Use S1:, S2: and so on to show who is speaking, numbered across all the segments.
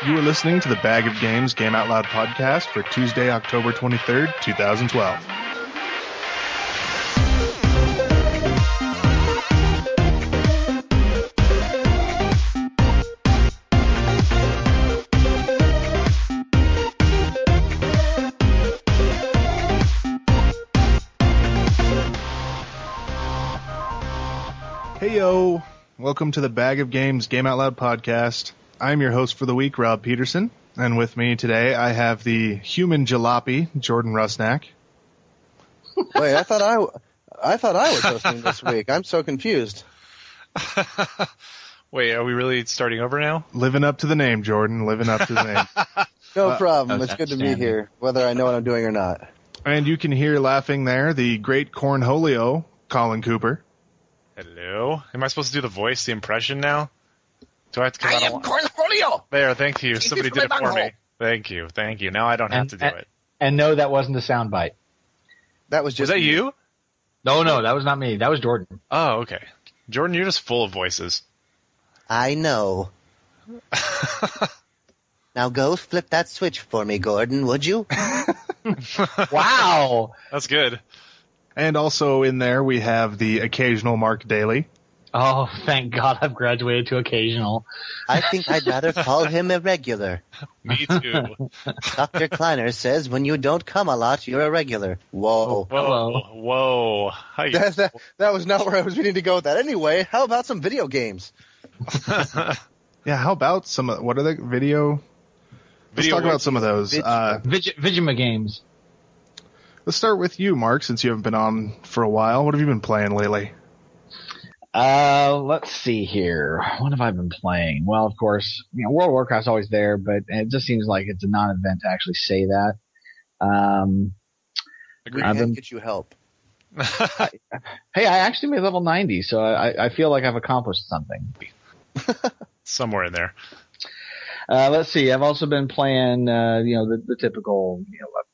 S1: You are listening to the Bag of Games Game Out Loud podcast for Tuesday, October 23rd, 2012. Heyo! Welcome to the Bag of Games Game Out Loud podcast. I'm your host for the week, Rob Peterson, and with me today I have the human jalopy, Jordan Rusnak.
S2: Wait, I thought I was hosting this week. I'm so confused.
S3: Wait, are we really starting over now?
S1: Living up to the name, Jordan. Living up to the name.
S2: No problem. It's good to be here, whether I know what I'm doing or not.
S1: And you can hear laughing there the great cornholio, Colin Cooper.
S3: Hello? Am I supposed to do the voice, the impression now? Do I have to come
S4: I am cornholio!
S3: There, thank you. Somebody did it for me. Thank you. Now I don't have to do it.
S5: And no, that wasn't a soundbite.
S2: That was just
S3: Was that you?
S5: No, that was not me. That was Jordan.
S3: Oh, okay. Jordan, you're just full of voices.
S2: I know. Now go flip that switch for me, Gordon, would you?
S5: Wow.
S3: That's good.
S1: And also in there we have the Occasional Mark Daley.
S5: Oh, thank God I've graduated to Occasional.
S2: I think I'd rather call him irregular.
S3: Me too.
S2: Dr. Kleiner says when you don't come a lot, you're irregular. Whoa.
S3: Whoa. Hi.
S2: That was not where I was meaning to go with that. Anyway, how about some video games?
S1: Yeah, how about what are the video? Let's talk about some of those.
S5: Vigima games.
S1: Let's start with you, Mark, since you haven't been on for a while. What have you been playing lately?
S5: Let's see here. What have I been playing? Well, of course, World of Warcraft's always there, but it just seems like it's a non-event to actually say that.
S2: We can get you help.
S5: Hey, I actually made level 90, so I feel like I've accomplished something.
S3: Somewhere in there.
S5: Let's see. I've also been playing, the typical,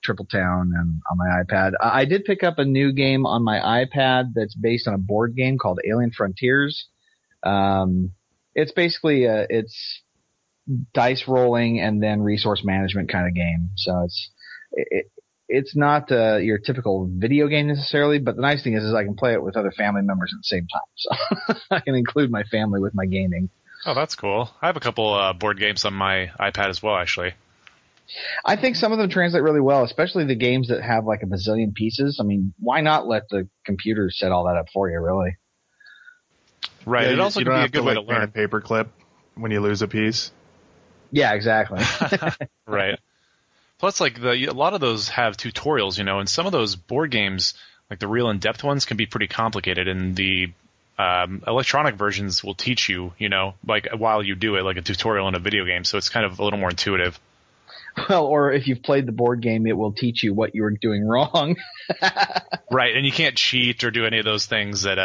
S5: Triple Town and on my iPad. I did pick up a new game on my iPad that's based on a board game called Alien Frontiers. It's basically it's dice rolling and then resource management kind of game. So it's not your typical video game necessarily, but the nice thing is I can play it with other family members at the same time. So I can include my family with my gaming.
S3: Oh, that's cool. I have a couple board games on my iPad as well, actually.
S5: I think some of them translate really well, especially the games that have like a bazillion pieces. I mean, why not let the computer set all that up for you, really?
S3: Right.
S1: Yeah,
S3: it also could be a good way to learn.
S1: A paperclip when you lose a piece.
S5: Yeah, exactly.
S3: Right. Plus, a lot of those have tutorials, and some of those board games, like the real in-depth ones, can be pretty complicated, and the electronic versions will teach you, while you do it, like a tutorial in a video game, so it's kind of a little more intuitive.
S5: Well, or if you've played the board game, it will teach you what you were doing wrong.
S3: Right, and you can't cheat or do any of those things that,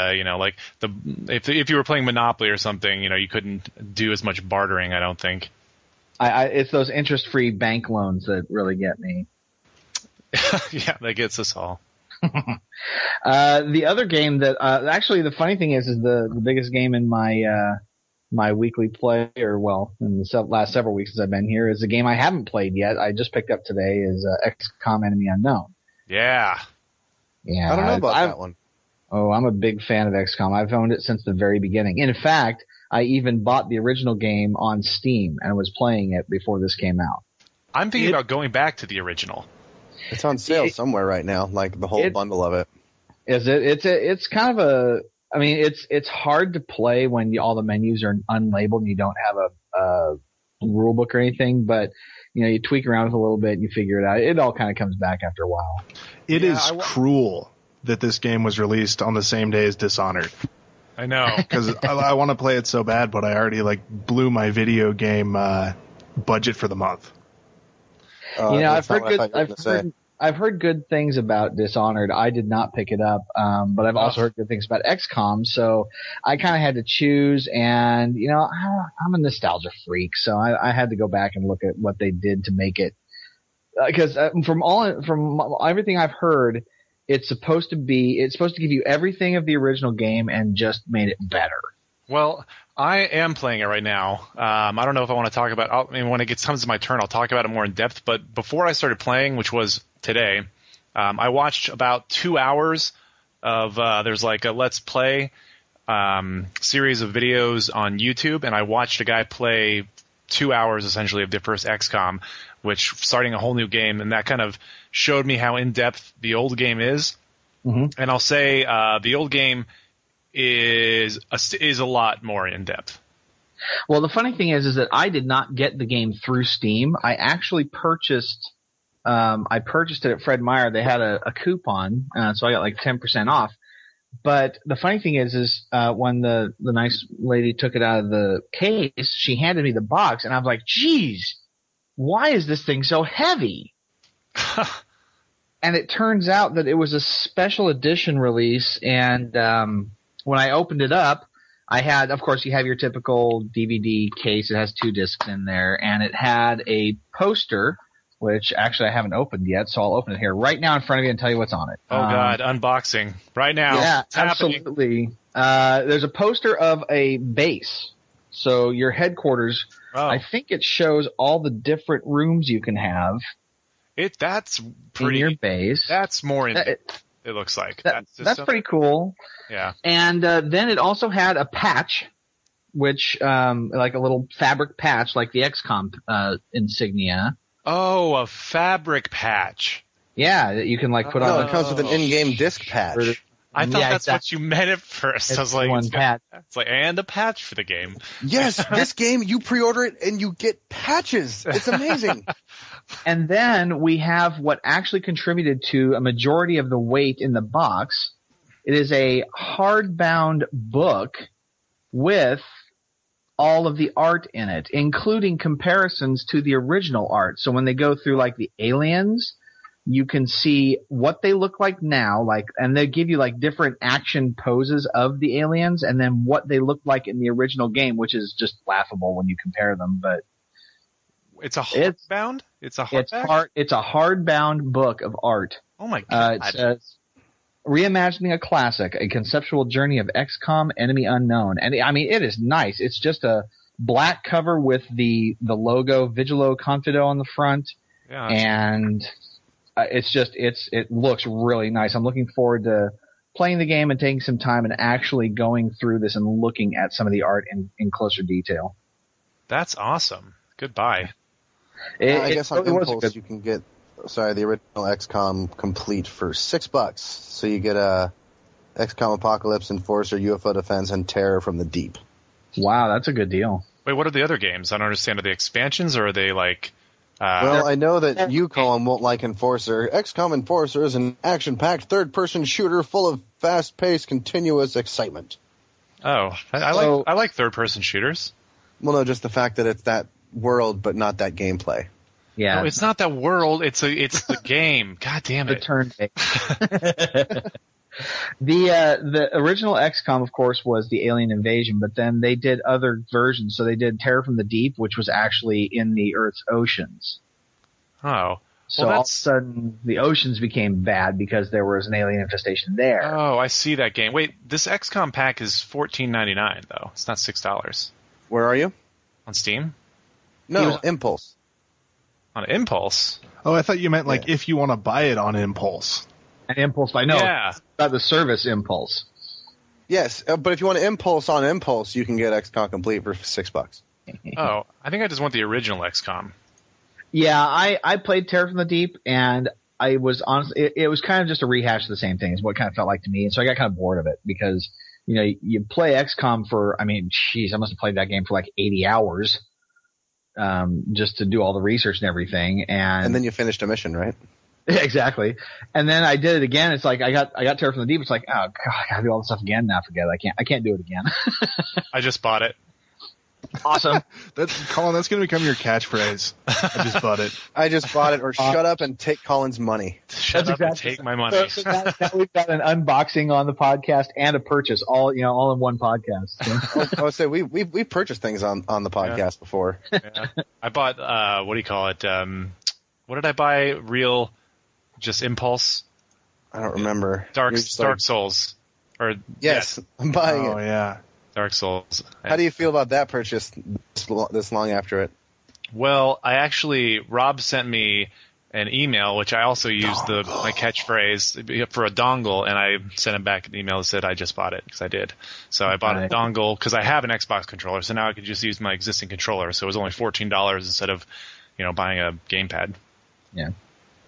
S3: if you were playing Monopoly or something, you couldn't do as much bartering, I don't think.
S5: It's those interest-free bank loans that really get me.
S3: Yeah, that gets us all.
S5: The other game that actually the funny thing is the biggest game in my weekly play, or in the last several weeks since I've been here, is a game I haven't played yet. I just picked up today is XCOM Enemy Unknown.
S3: Yeah.
S5: Yeah.
S2: I don't know about that one.
S5: Oh, I'm a big fan of XCOM. I've owned it since the very beginning. In fact, I even bought the original game on Steam and was playing it before this came out.
S3: I'm thinking about going back to the original.
S2: It's on sale somewhere right now, like the whole bundle of it.
S5: Is it? It's kind of it's hard to play when all the menus are unlabeled and you don't have a rule book or anything, but you tweak around with a little bit and you figure it out. It all kind of comes back after a while.
S1: It is cruel that this game was released on the same day as Dishonored.
S3: I know.
S1: Because I want to play it so bad, but I already blew my video game budget for the month.
S5: I've heard good things about Dishonored. I did not pick it up, but I've also heard good things about XCOM. So I kind of had to choose, and I'm a nostalgia freak, so I had to go back and look at what they did to make it. Because from everything I've heard, it's supposed to give you everything of the original game and just made it better.
S3: Well, I am playing it right now. I don't know if I want to talk about. I mean, when it comes to my turn, I'll talk about it more in depth. But before I started playing, which was today, I watched about 2 hours of. There's like a Let's Play series of videos on YouTube, and I watched a guy play 2 hours essentially of the first XCOM, which starting a whole new game, and that kind of showed me how in depth the old game is.
S5: Mm-hmm.
S3: And I'll say the old game is a lot more in depth.
S5: Well, the funny thing is that I did not get the game through Steam. I actually purchased it at Fred Meyer. They had a coupon, so I got like 10% off. But the funny thing is when the nice lady took it out of the case, she handed me the box, and I was like, "Geez, why is this thing so heavy?" And it turns out that it was a special edition release, and when I opened it up, I had, of course, you have your typical DVD case. It has 2 discs in there, and it had a poster, which actually I haven't opened yet, so I'll open it here right now in front of you and tell you what's on it.
S3: Oh, God, unboxing right now.
S5: Yeah,
S3: it's happening.
S5: absolutely. There's a poster of a base, so your headquarters.
S3: Oh.
S5: I think it shows all the different rooms you can have
S3: That's
S5: in
S3: pretty.
S5: your base.
S3: That's more in depth. It looks like
S5: That's pretty cool.
S3: Yeah.
S5: And then it also had a patch, which like a little fabric patch, like the XCOM insignia.
S3: Oh, a fabric patch.
S5: Yeah, that you can like put
S2: No,
S5: on.
S2: it comes with an in-game disc patch.
S3: I thought
S5: Yeah,
S3: that's
S5: exactly.
S3: what you meant at first. I was like,
S5: one patch.
S3: it's like, and a patch for the game.
S2: Yes, this game, you pre-order it and you get patches. It's amazing.
S5: And then we have what actually contributed to a majority of the weight in the box. It is a hardbound book with all of the art in it, including comparisons to the original art. So when they go through like the aliens, you can see what they look like now, and they give you like different action poses of the aliens, and then what they look like in the original game, which is just laughable when you compare them. But
S3: it's a hardbound. It's a hardback?
S5: It's a hardbound book of art.
S3: Oh my God!
S5: It says, "Reimagining a classic, a conceptual journey of XCOM: Enemy Unknown." And I mean, it is nice. It's just a black cover with the logo Vigilo Confido on the front, and it looks really nice. I'm looking forward to playing the game and taking some time and actually going through this and looking at some of the art in closer detail.
S3: That's awesome. Goodbye.
S2: I guess on Impulse you can get the original XCOM complete for $6. So you get XCOM Apocalypse, Enforcer, UFO Defense, and Terror from the Deep.
S5: Wow, that's a good deal.
S3: Wait, what are the other games? I don't understand. Are they expansions or are they like...
S2: well, I know that you, Colin, won't like Enforcer. XCOM Enforcer is an action-packed third-person shooter full of fast-paced, continuous excitement.
S3: Oh, I like third-person shooters.
S2: Well, no, just the fact that it's that world, but not that gameplay.
S5: Yeah,
S3: no, it's not that world. It's the game. God damn it!
S5: The turn-based. The original XCOM, of course, was the Alien Invasion, but then they did other versions. So they did Terror from the Deep, which was actually in the Earth's oceans.
S3: Oh.
S5: So all of a sudden, the oceans became bad because there was an alien infestation there.
S3: Oh, I see that game. Wait, this XCOM pack is $14.99 though. It's not $6.
S2: Where are you?
S3: On Steam?
S2: No, Impulse.
S3: On Impulse?
S1: Oh, I thought you meant like if you want to buy it on Impulse.
S5: An Impulse, I know.
S3: Yeah.
S5: About the service Impulse.
S2: Yes, but if you want Impulse on Impulse, you can get XCOM Complete for $6.
S3: Oh, I think I just want the original XCOM.
S5: Yeah, I played Terror from the Deep, and I was honestly, it was kind of just a rehash of the same thing, is what it kind of felt like to me. And so I got kind of bored of it because, you play XCOM for, I must have played that game for like 80 hours, just to do all the research and everything. And
S2: then you finished a mission, right?
S5: Exactly. And then I did it again. It's like, I got Terror from the Deep. It's like, oh God, I gotta do all this stuff again now. Forget it. I can't do it again.
S3: I just bought it.
S5: Awesome.
S1: Colin, that's going to become your catchphrase. I just bought it.
S2: I just bought it, or shut up and take Colin's money.
S3: Shut up and take my money.
S5: So now we've got an unboxing on the podcast and a purchase, all in one podcast. So.
S2: I would say we purchased things on the podcast before.
S3: Yeah. I bought what do you call it? What did I buy? Just Impulse.
S2: I don't remember.
S3: Dark Souls. Or
S2: yes, I'm buying it.
S1: Oh yeah.
S3: Dark Souls.
S2: How do you feel about that purchase this long after it?
S3: Well, Rob sent me an email, which I also used my catchphrase for a dongle, and I sent him back an email that said I just bought it, because I did. So I bought a dongle because I have an Xbox controller, so now I could just use my existing controller. So it was only $14 instead of, buying a gamepad.
S5: Yeah.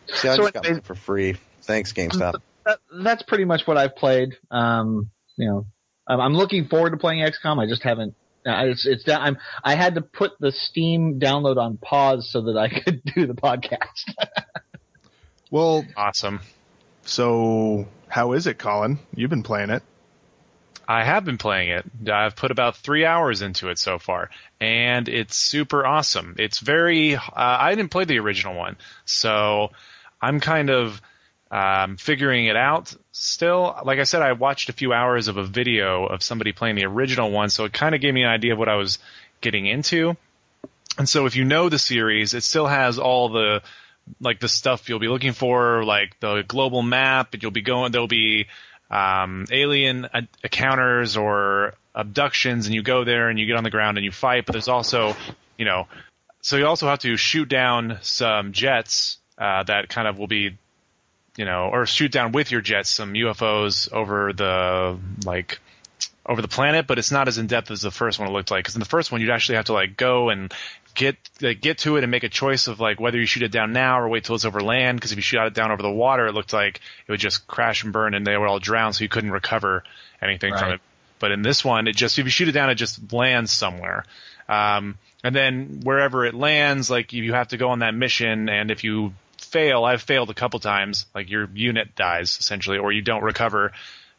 S2: See, I just got mine for free. Thanks, GameStop.
S5: That's pretty much what I've played. I'm looking forward to playing XCOM. I just haven't. I had to put the Steam download on pause so that I could do the podcast.
S1: Well,
S3: awesome.
S1: So, how is it, Colin? You've been playing it.
S3: I have been playing it. I've put about 3 hours into it so far, and it's super awesome. It's very. I didn't play the original one, so I'm kind of figuring it out still. Like I said, I watched a few hours of a video of somebody playing the original one, so it kind of gave me an idea of what I was getting into. And so if you know the series, it still has all the stuff you'll be looking for, like the global map. There'll be alien encounters or abductions, and you go there and you get on the ground and you fight. But there's also, so you also have to shoot down some jets that kind of will be, or shoot down with your jets some UFOs over the planet, but it's not as in depth as the first one looked like. Because in the first one, you'd actually have to go and get to it and make a choice of whether you shoot it down now or wait till it's over land. Because if you shot it down over the water, it looked like it would just crash and burn, and they would all drown, so you couldn't recover anything from it. But in this one, if you shoot it down, it just lands somewhere. And then wherever it lands, you have to go on that mission, and if you fail, I've failed a couple times, your unit dies essentially, or you don't recover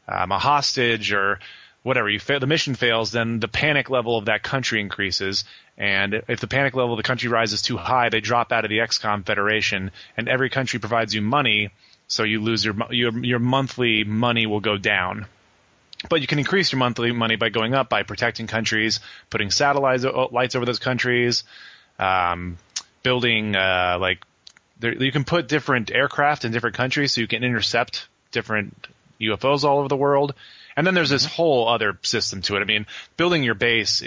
S3: a hostage or whatever. The mission fails, then the panic level of that country increases, and if the panic level of the country rises too high, they drop out of the XCOM Federation, and every country provides you money, so you lose your monthly money will go down. But you can increase your monthly money by going up, by protecting countries, putting satellite lights over those countries, building you can put different aircraft in different countries, so you can intercept different UFOs all over the world. And then there's this whole other system to it. I mean, building your base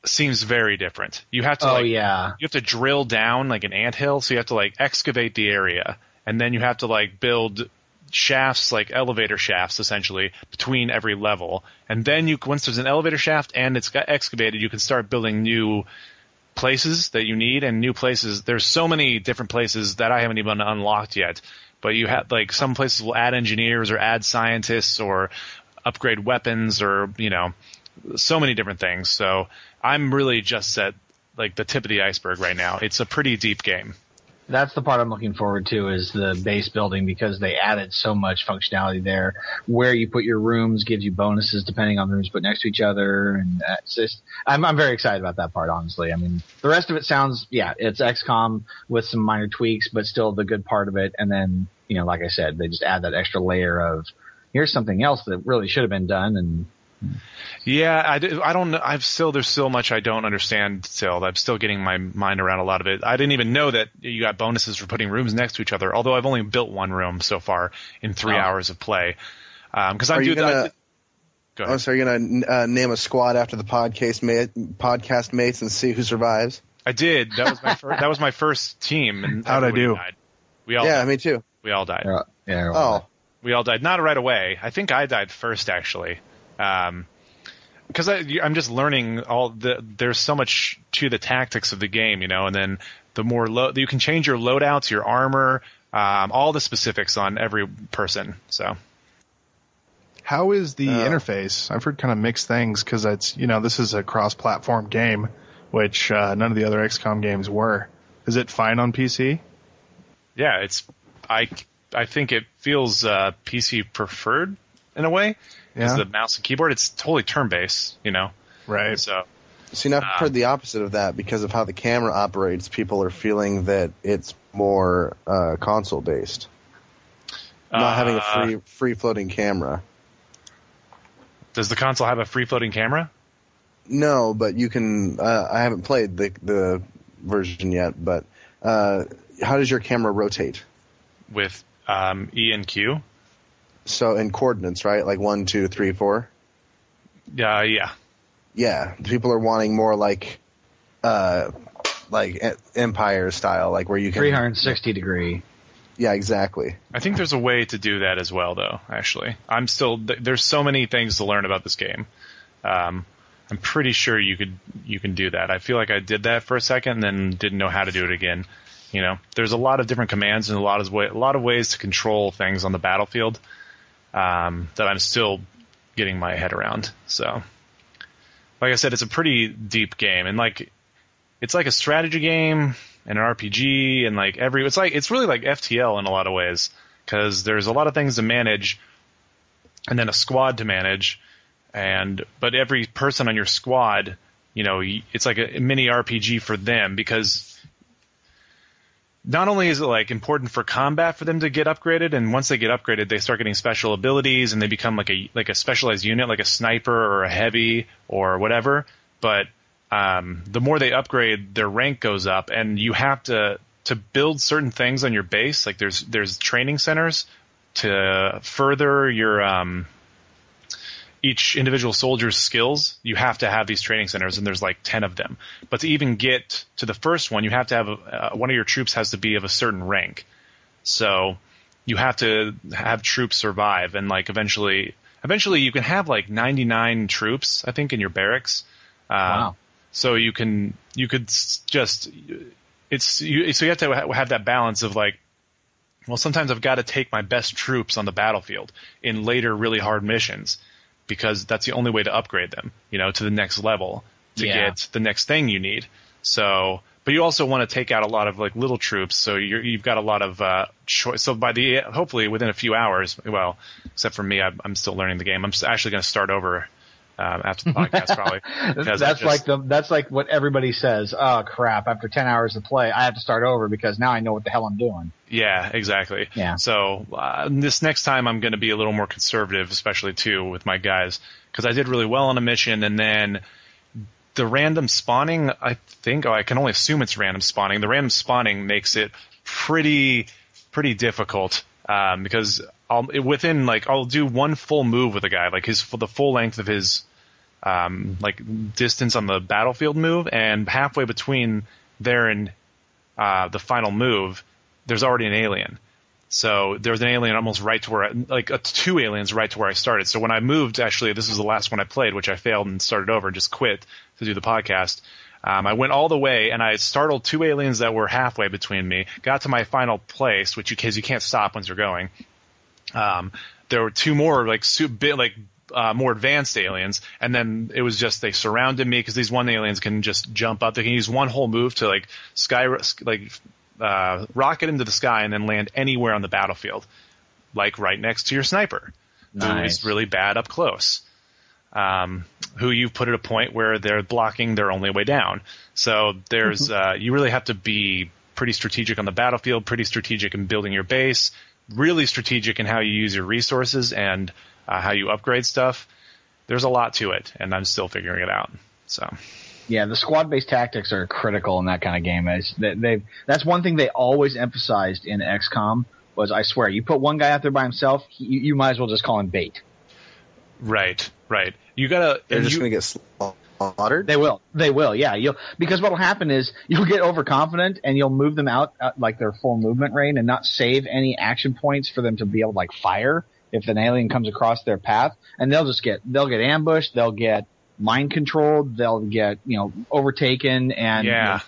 S3: seems very different. You have to you have to drill down an anthill, so you have to excavate the area, and then you have to build shafts, elevator shafts essentially, between every level. And then once there's an elevator shaft and it's got excavated, you can start building new places that you need, and new places. There's so many different places that I haven't even unlocked yet, but you have some places will add engineers or add scientists or upgrade weapons, or so many different things. So I'm really just at the tip of the iceberg right now. It's a pretty deep game.
S5: That's the part I'm looking forward to, is the base building, because they added so much functionality there. Where you put your rooms gives you bonuses depending on the rooms put next to each other, and it's just, I'm very excited about that part, honestly. I mean, the rest of it sounds, it's XCOM with some minor tweaks, but still the good part of it. And then, like I said, they just add that extra layer of, here's something else that really should have been done. And
S3: yeah, I don't know. There's still much I don't understand still. I'm still getting my mind around a lot of it. I didn't even know that you got bonuses for putting rooms next to each other, although I've only built one room so far in 3 hours of play. Because I'm doing that. Go ahead.
S2: Oh, so you're going to name a squad after the podcast mates and see who survives?
S3: I did. That was my first team. And
S1: how'd I do?
S3: Died. We all died.
S2: Me too.
S3: We all died.
S2: We
S3: all died. Not right away. I think I died first, actually. Because I'm just learning there's so much to the tactics of the game, and then the more you can change your loadouts, your armor, all the specifics on every person. So,
S1: how is the interface? I've heard kind of mixed things, because it's this is a cross-platform game, which none of the other XCOM games were. Is it fine on PC?
S3: Yeah, I think it feels PC preferred in a way. Because the mouse and keyboard, it's totally turn-based,
S1: Right.
S3: So,
S2: see, now I've heard the opposite of that. Because of how the camera operates, people are feeling that it's more console-based. Not having a free-floating camera.
S3: Does the console have a free-floating camera?
S2: No, but you can... I haven't played the version yet, but how does your camera rotate?
S3: With E and Q.
S2: So in coordinates, right? 1, 2, 3, 4?
S3: Yeah.
S2: Yeah, people are wanting more like Empire style, like where you can
S5: 360 degree.
S2: Yeah, exactly.
S3: I think there's a way to do that as well, though. Actually, there's so many things to learn about this game. I'm pretty sure you can do that. I feel like I did that for a second and then didn't know how to do it again. You know, there's a lot of different commands and a lot of ways to control things on the battlefield that I'm still getting my head around. So, like I said, it's a pretty deep game, and it's like a strategy game and an RPG, and it's really like FTL in a lot of ways, because there's a lot of things to manage, and then a squad to manage, but every person on your squad, you know, it's like a mini RPG for them, because not only is it like important for combat for them to get upgraded, and once they get upgraded, they start getting special abilities and they become like a specialized unit, like a sniper or a heavy or whatever. But the more they upgrade, their rank goes up, and you have to build certain things on your base. Like there's training centers to further your each individual soldier's skills. You have to have these training centers, and there's like 10 of them. But to even get to the first one, you have to have one of your troops has to be of a certain rank. So you have to have troops survive, and like eventually you can have like 99 troops, I think, in your barracks.
S5: Wow.
S3: So you could just so you have to have that balance of like, well, sometimes I've got to take my best troops on the battlefield in later really hard missions, because that's the only way to upgrade them, you know, to the next level to get the next thing you need. So, but you also want to take out a lot of like little troops, so you've got a lot of choice. So hopefully within a few hours, well, except for me, I'm still learning the game. I'm actually going to start over after the podcast, probably.
S5: That's like what everybody says. Oh crap! After 10 hours of play, I have to start over because now I know what the hell I'm doing.
S3: Yeah, exactly.
S5: Yeah.
S3: So this next time I'm going to be a little more conservative, especially too with my guys, because I did really well on a mission, and then the random spawning. I can only assume it's random spawning. The random spawning makes it pretty difficult because I'll do one full move with a guy, like the full length of his distance on the battlefield move, and halfway between there and the final move, there's already an alien. So there's an alien almost right to where two aliens right to where I started. So when I moved, actually, this was the last one I played, which I failed and started over and just quit to do the podcast. I went all the way, and I startled two aliens that were halfway between me, got to my final place, because you can't stop once you're going. There were two more more advanced aliens, and then it was just they surrounded me, because these one aliens can just jump up. They can use one whole move to rocket into the sky and then land anywhere on the battlefield, like right next to your sniper, who is really bad up close. Who you've put at a point where they're blocking their only way down. So there's you really have to be pretty strategic on the battlefield, pretty strategic in building your base, really strategic in how you use your resources and how you upgrade stuff. There's a lot to it, and I'm still figuring it out. So.
S5: Yeah, the squad-based tactics are critical in that kind of game. That's one thing they always emphasized in XCOM was, I swear, you put one guy out there by himself, you might as well just call him bait.
S3: Right.
S2: They're just going to get slaughtered?
S5: They will, yeah. Because what'll happen is you'll get overconfident and you'll move them out like their full movement range and not save any action points for them to be able to fire if an alien comes across their path, and they'll get ambushed, they'll get mind controlled, they'll get overtaken and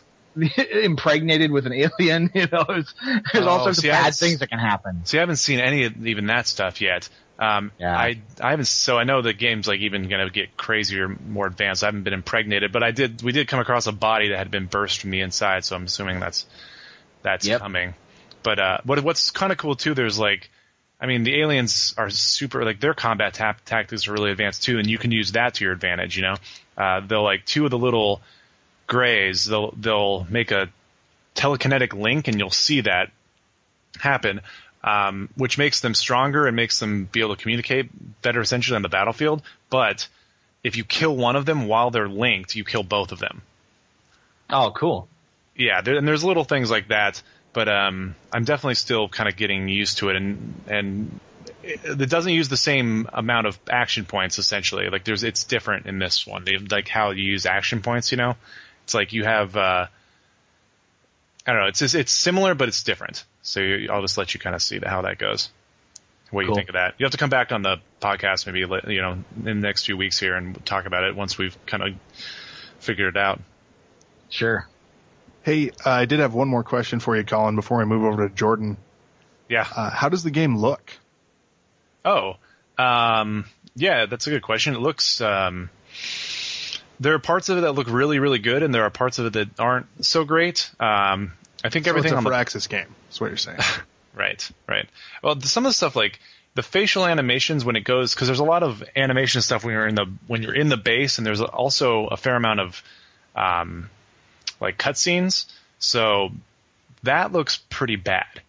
S5: impregnated with an alien. There's all sorts of bad things that can happen.
S3: See, I haven't seen any of even that stuff yet. I haven't. So I know the game's even going to get crazier, more advanced. I haven't been impregnated, but we did come across a body that had been burst from the inside. So I'm assuming that's coming. But what's kind of cool too, there's the aliens are super, their combat tactics are really advanced too, and you can use that to your advantage, They'll two of the little grays, they'll make a telekinetic link, and you'll see that happen, which makes them stronger and makes them be able to communicate better essentially on the battlefield. But if you kill one of them while they're linked, you kill both of them.
S5: Oh, cool.
S3: Yeah, and there's little things like that. But I'm definitely still kind of getting used to it, and it doesn't use the same amount of action points. Essentially, like it's different in this one. Like how you use action points. It's like you have. I don't know. It's similar, but it's different. So I'll just let you kind of see how that goes. What you think of that? You have to come back on the podcast maybe in the next few weeks here and talk about it once we've kind of figured it out.
S5: Sure.
S1: Hey, I did have one more question for you, Colin, before we move over to Jordan.
S3: Yeah.
S1: How does the game look?
S3: Oh, yeah, that's a good question. It looks. There are parts of it that look really, really good, and there are parts of it that aren't so great. I think everything
S1: it's a
S3: on
S1: Firaxis game. That's what you're saying.
S3: Right. Well, some of the stuff like the facial animations when it goes, because there's a lot of animation stuff when you're in the base, and there's also a fair amount of like cutscenes. So that looks pretty bad.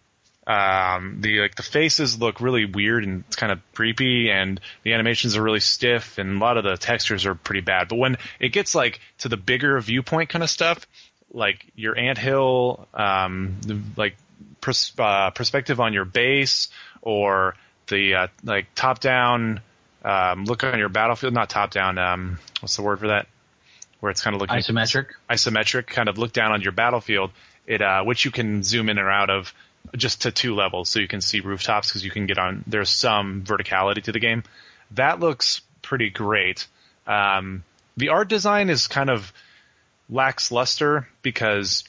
S3: The faces look really weird and it's kind of creepy, and the animations are really stiff, and a lot of the textures are pretty bad. But when it gets like to the bigger viewpoint kind of stuff, like your anthill, perspective on your base, or the like top down look on your battlefield, not top down. What's the word for that? Where it's kind of looking isometric, kind of look down on your battlefield. Which you can zoom in or out of just to 2 levels, so you can see rooftops because you can get on. There's some verticality to the game. That looks pretty great. The art design is kind of lacks luster because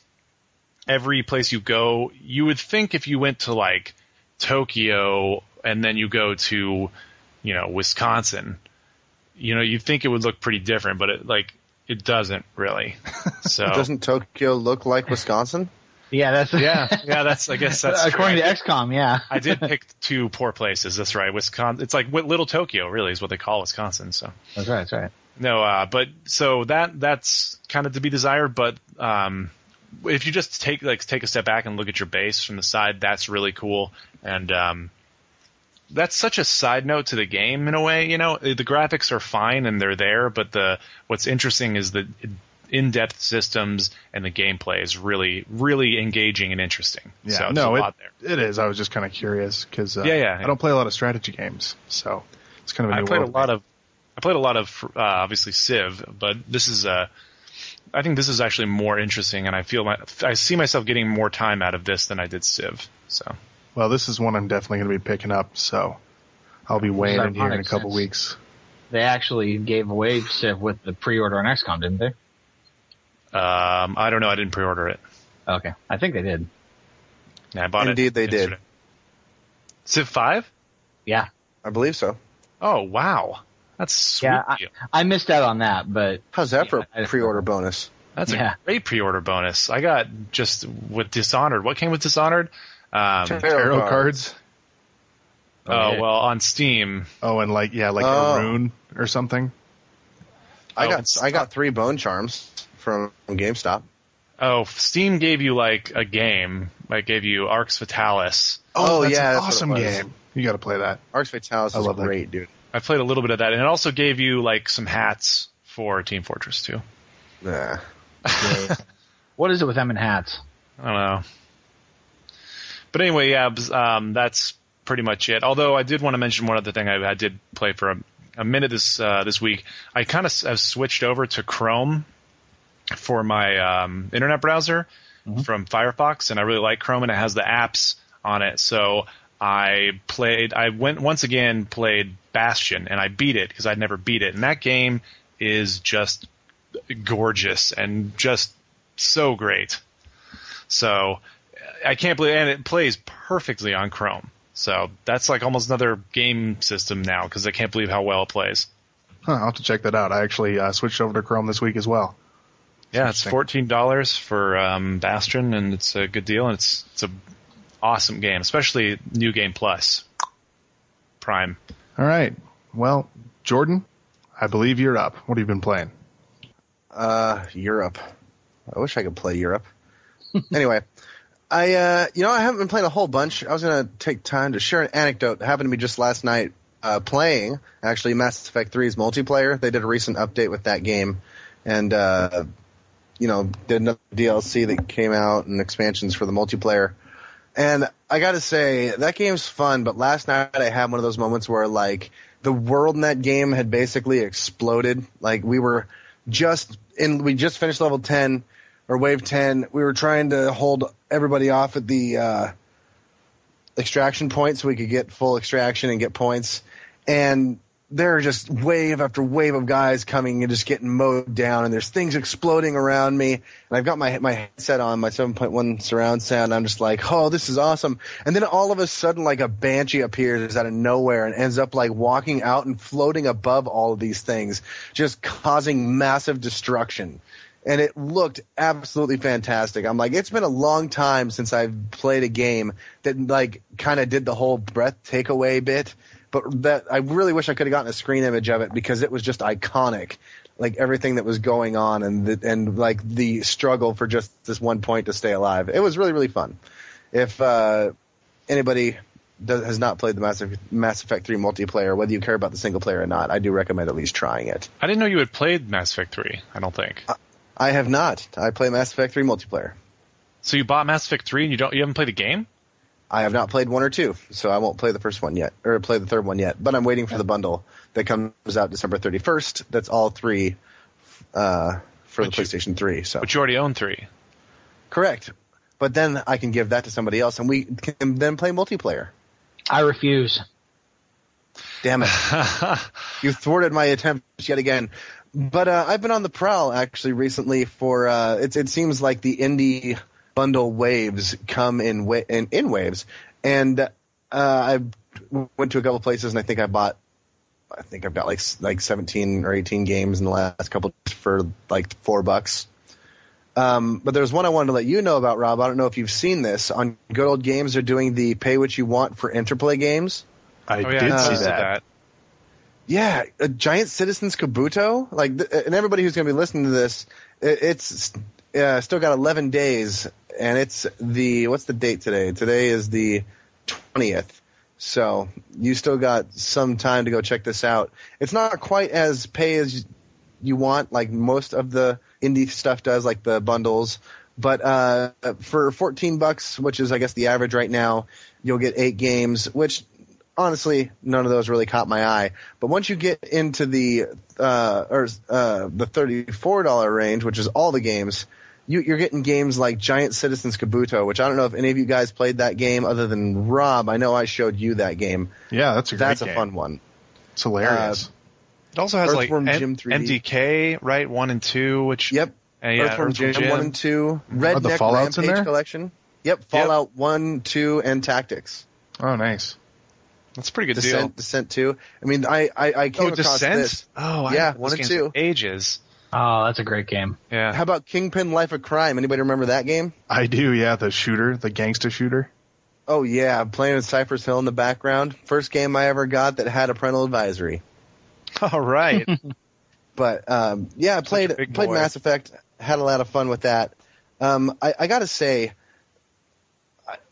S3: every place you go, you would think if you went to like Tokyo and then you go to, Wisconsin, you'd think it would look pretty different, but it doesn't really. So
S2: doesn't Tokyo look like Wisconsin?
S5: Yeah,
S3: that's I guess that's
S5: according
S3: true.
S5: to XCOM. Yeah,
S3: I did pick 2 poor places. That's right, Wisconsin. It's like Little Tokyo, really, is what they call Wisconsin. So
S5: that's right.
S3: No, but so that's kind of to be desired. But if you just take a step back and look at your base from the side, that's really cool. And that's such a side note to the game in a way. The graphics are fine and they're there, but what's interesting is the in-depth systems and the gameplay is really, really engaging and interesting.
S1: Yeah,
S3: so there's a lot there.
S1: It is. I was just kind of curious because
S3: I
S1: don't play a lot of strategy games, so it's kind of a new world.
S3: I played a lot of obviously Civ, but this is I think this is actually more interesting, and I see myself getting more time out of this than I did Civ. So,
S1: well, this is one I'm definitely going to be picking up, so I'll be weighing in here in a couple weeks.
S5: They actually gave away Civ with the pre-order on XCOM, didn't they?
S3: I don't know. I didn't pre-order it.
S5: Okay, I think they did.
S3: Yeah, I bought it.
S2: Indeed, they did.
S3: Civ 5?
S2: Yeah, I believe so.
S3: Oh wow. That's sweet.
S5: Yeah, I missed out on that, but
S2: how's that for a pre-order bonus?
S3: That's a great pre-order bonus. I got just with Dishonored. What came with Dishonored?
S1: Tarot cards.
S3: Oh well, on Steam.
S1: Oh, and a rune or something.
S2: I got 3 bone charms from GameStop.
S3: Oh, Steam gave you like a game. Like gave you Arx Fatalis.
S1: Oh, that's an awesome game. You got to play that.
S2: Arx Fatalis is great, dude.
S3: I played a little bit of that, and it also gave you like some hats for Team Fortress 2.
S2: Nah.
S5: What is it with them and hats?
S3: I don't know. But anyway, yeah, that's pretty much it. Although I did want to mention one other thing. I did play for a minute this week. I kind of have switched over to Chrome for my internet browser from Firefox, and I really like Chrome, and it has the apps on it. So I went once again played Bastion, and I beat it because I'd never beat it, and that game is just gorgeous and just so great. So I can't believe, and it plays perfectly on Chrome. So that's like almost another game system now because I can't believe how well it plays.
S1: I'll have to check that out. I actually switched over to Chrome this week as well.
S3: Yeah, it's $14 for Bastion, and it's a good deal, and it's a awesome game, especially New Game Plus Prime.
S1: All right. Well, Jordan, I believe you're up. What have you been playing?
S2: Europe. I wish I could play Europe. Anyway, I haven't been playing a whole bunch. I was going to take time to share an anecdote that happened to me just last night playing, actually, Mass Effect 3's multiplayer. They did a recent update with that game, and, did another DLC that came out and expansions for the multiplayer. And I got to say, that game's fun, but last night I had one of those moments where, like, the world in that game had basically exploded. Like, we just finished level 10, or wave 10. We were trying to hold everybody off at the extraction point so we could get full extraction and get points. And there are just wave after wave of guys coming and just getting mowed down, and there's things exploding around me. And I've got my headset on, my 7.1 surround sound. I'm just like, oh, this is awesome. And then all of a sudden, like, a banshee appears out of nowhere and ends up, like, walking out and floating above all of these things, just causing massive destruction. And it looked absolutely fantastic. I'm like, it's been a long time since I've played a game that, like, kind of did the whole breath takeaway bit. But that I really wish I could have gotten a screen image of it, because it was just iconic, like everything that was going on and like the struggle for just this one point to stay alive. It was really, really fun. If anybody has not played the Mass Effect 3 multiplayer, whether you care about the single player or not, I do recommend at least trying it.
S3: I didn't know you had played Mass Effect 3, I don't think.
S2: I have not. I play Mass Effect 3 multiplayer.
S3: So you bought Mass Effect 3 and you haven't played the game?
S2: I have not played 1 or 2, so I won't play the first one yet, or play the third one yet. But I'm waiting for the bundle that comes out December 31st. That's all 3 for the PlayStation 3. So.
S3: But you already own 3.
S2: Correct. But then I can give that to somebody else, and we can then play multiplayer.
S5: I refuse.
S2: Damn it. You thwarted my attempts yet again. But I've been on the prowl, actually, recently for it seems like the indie bundle waves come in waves, and I went to a couple places, and I think I've got like 17 or 18 games in the last couple for like $4. But there's one I wanted to let you know about, Rob. I don't know if you've seen this. On Good Old Games, they're doing the pay what you want for Interplay games.
S1: I did see that.
S2: Yeah, a Giant Citizens Kabuto. Like, and everybody who's going to be listening to this, it's still got 11 days, and it's what's the date today? Today is the 20th. So you still got some time to go check this out. It's not quite as pay as you want, like most of the indie stuff does, like the bundles. But for $14, which is I guess the average right now, you'll get 8 games, which honestly none of those really caught my eye. But once you get into the $34 range, which is all the games, you're getting games like Giant Citizens Kabuto, which I don't know if any of you guys played that game other than Rob. I know I showed you that game.
S1: Yeah, that's a great game.
S2: That's a fun one.
S1: It's hilarious.
S3: It also has
S2: Earthworm
S3: like
S2: Jim 3D.
S3: MDK, right? 1 and 2, which
S2: Yep. Earthworm Jim 1 and 2. Redneck
S1: Fallouts
S2: Rampage
S1: in there?
S2: Collection. Yep. Fallout 1, 2, and Tactics.
S1: Oh, nice.
S3: That's a pretty good deal.
S2: Descent 2. I mean, I came across
S3: Descent?
S2: this.
S3: Oh,
S2: yeah,
S3: I
S2: 1 and 2.
S3: Ages.
S5: Oh, that's a great game.
S3: Yeah.
S2: How about Kingpin Life of Crime? Anybody remember that game?
S1: I do, yeah, the gangster shooter.
S2: Oh, yeah, I'm playing with Cypress Hill in the background. First game I ever got that had a parental advisory.
S3: All right.
S2: But, yeah, I played Mass Effect, had a lot of fun with that. I got to say,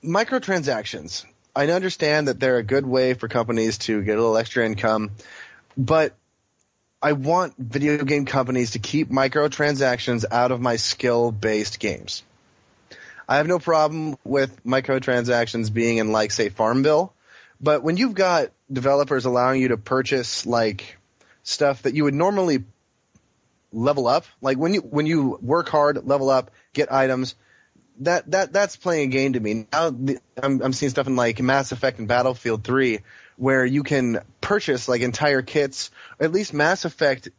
S2: microtransactions, I understand that they're a good way for companies to get a little extra income, but I want video game companies to keep microtransactions out of my skill-based games. I have no problem with microtransactions being in, like, say, Farmville, but when you've got developers allowing you to purchase, like, stuff that you would normally level up, like when you work hard, level up, get items, that's playing a game to me. Now I'm seeing stuff in like Mass Effect and Battlefield 3 where you can purchase like entire kits. At least Mass Effect,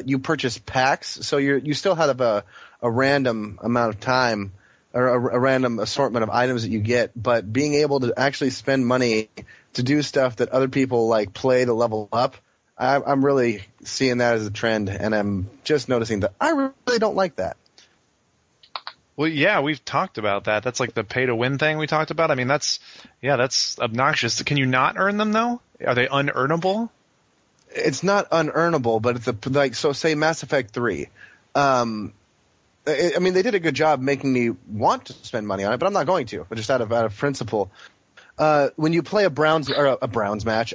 S2: you purchase packs, so you still have a random amount of time or a random assortment of items that you get, but being able to actually spend money to do stuff that other people like play to level up, I'm really seeing that as a trend, and I'm just noticing that I really don't like that.
S3: Well, yeah, we've talked about that. That's like the pay-to-win thing we talked about. I mean, that's obnoxious. Can you not earn them, though? Are they unearnable?
S2: It's not unearnable, but it's so say Mass Effect 3. I mean, they did a good job making me want to spend money on it, but I'm not going to, just out of principle. When you play a bronze match,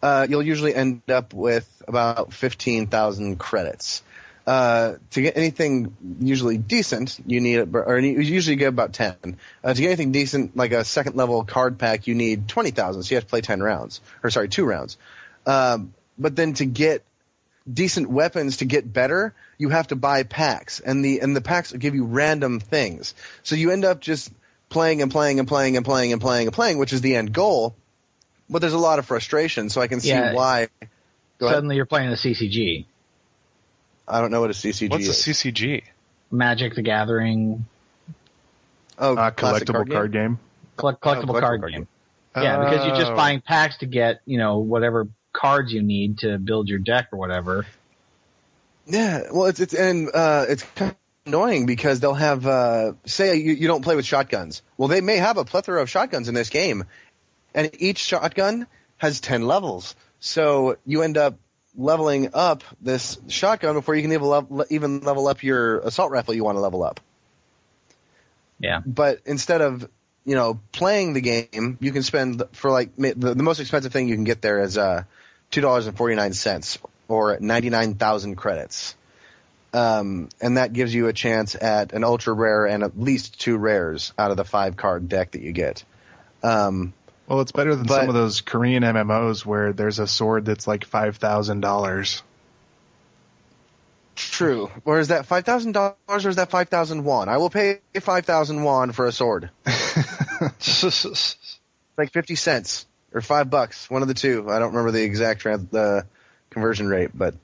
S2: you'll usually end up with about 15,000 credits. To get anything usually decent, you usually get about 10. To get anything decent, like a second level card pack, you need 20,000. So you have to play 2 rounds. But then to get decent weapons, to get better, you have to buy packs, and the packs give you random things. So you end up just playing, which is the end goal. But there's a lot of frustration, so I can see why.
S5: Suddenly you're playing a CCG.
S2: I don't know what a CCG is.
S3: What's a CCG?
S5: Magic the Gathering.
S2: Oh,
S1: collectible card game.
S5: Collectible card game. Yeah, because you're just buying packs to get, whatever cards you need to build your deck or whatever.
S2: Yeah, well, it's kind of annoying because they'll have, say you don't play with shotguns. Well, they may have a plethora of shotguns in this game, and each shotgun has 10 levels. So you end up leveling up this shotgun before you can even level up your assault rifle you want to level up.
S5: Yeah.
S2: But instead of, playing the game, you can spend for the most expensive thing you can get there is $2.49 or 99,000 credits. And that gives you a chance at an ultra rare and at least 2 rares out of the 5 card deck that you get.
S1: Well, it's better than some of those Korean MMOs where there's a sword that's like $5,000.
S2: True. Or is that $5,000 or is that 5,000 won? I will pay 5,000 won for a sword. Like 50 cents or $5, one of the two. I don't remember the exact conversion rate, but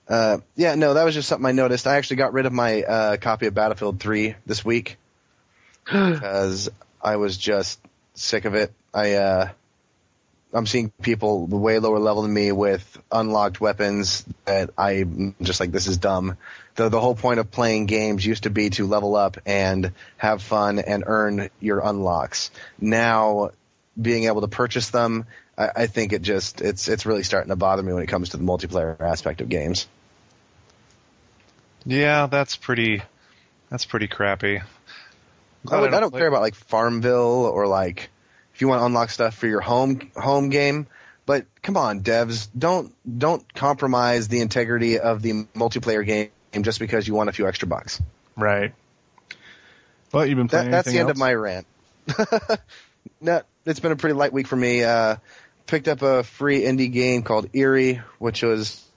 S2: that was just something I noticed. I actually got rid of my copy of Battlefield 3 this week because I was just sick of it. I'm seeing people way lower level than me with unlocked weapons that I'm just like, this is dumb. The whole point of playing games used to be to level up and have fun and earn your unlocks. Now, being able to purchase them, I think it's really starting to bother me when it comes to the multiplayer aspect of games.
S3: Yeah, that's pretty crappy.
S2: I don't care about like Farmville or like if you want to unlock stuff for your home game, but come on, devs, don't compromise the integrity of the multiplayer game just because you want a few extra bucks.
S1: Right. Well, you've been playing
S2: That's the
S1: anything
S2: end
S1: else?
S2: of my rant. No, it's been a pretty light week for me. Picked up a free indie game called Erie, which was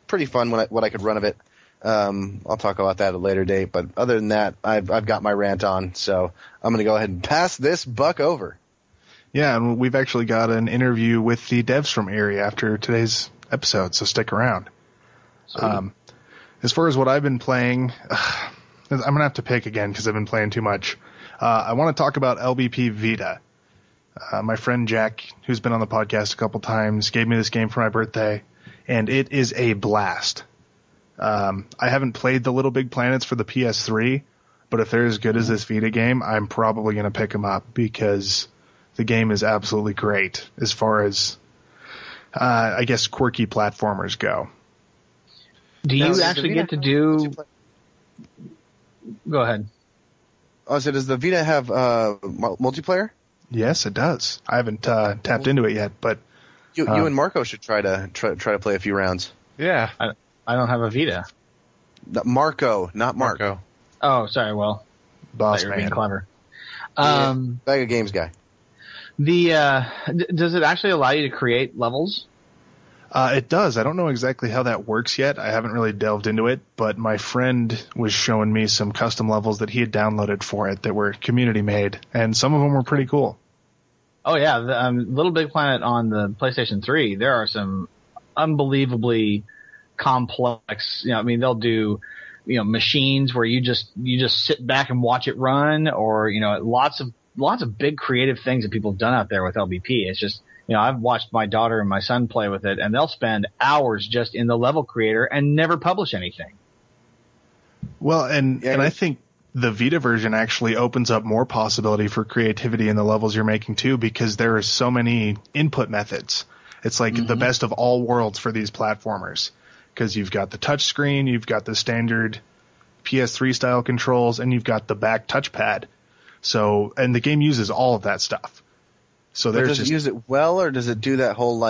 S2: pretty fun what I could run of it. I'll talk about that at a later date, but other than that, I've got my rant on, so I'm going to go ahead and pass this buck over.
S1: Yeah, and we've actually got an interview with the devs from Erie after today's episode, so stick around. As far as what I've been playing, I'm going to have to pick again because I've been playing too much. I want to talk about LBP Vita. My friend Jack, who's been on the podcast a couple times, gave me this game for my birthday, and it is a blast. I haven't played the Little Big Planets for the PS3, but if they're as good as this Vita game, I'm probably going to pick them up because the game is absolutely great as far as, I guess, quirky platformers go.
S5: Do you actually get to do... Go ahead.
S2: Oh, so does the Vita have multiplayer?
S1: Yes, it does. I haven't tapped into it yet, but
S2: you and Marco should try to play a few rounds.
S3: Yeah.
S5: I don't have a Vita.
S2: Marco, not Mark.
S3: Marco.
S5: Oh, sorry. Well,
S1: boss
S5: you're
S1: man.
S5: being clever.
S2: Bag of games guy.
S5: Does it actually allow you to create levels?
S1: It does. I don't know exactly how that works yet. I haven't really delved into it, but my friend was showing me some custom levels that he had downloaded for it that were community made, and some of them were pretty cool.
S5: Oh yeah, the Little Big Planet on the PlayStation 3. There are some unbelievably complex. They'll do machines where you just sit back and watch it run, or lots of big creative things that people have done out there with LBP. It's just. I've watched my daughter and my son play with it, and they'll spend hours just in the level creator and never publish anything.
S1: Well, and I think the Vita version actually opens up more possibility for creativity in the levels you're making too, because there are so many input methods. It's like the best of all worlds for these platformers, because you've got the touch screen, you've got the standard PS3 style controls, and you've got the back touchpad. So, and the game uses all of that stuff. So
S2: does it use it well, or does it do that whole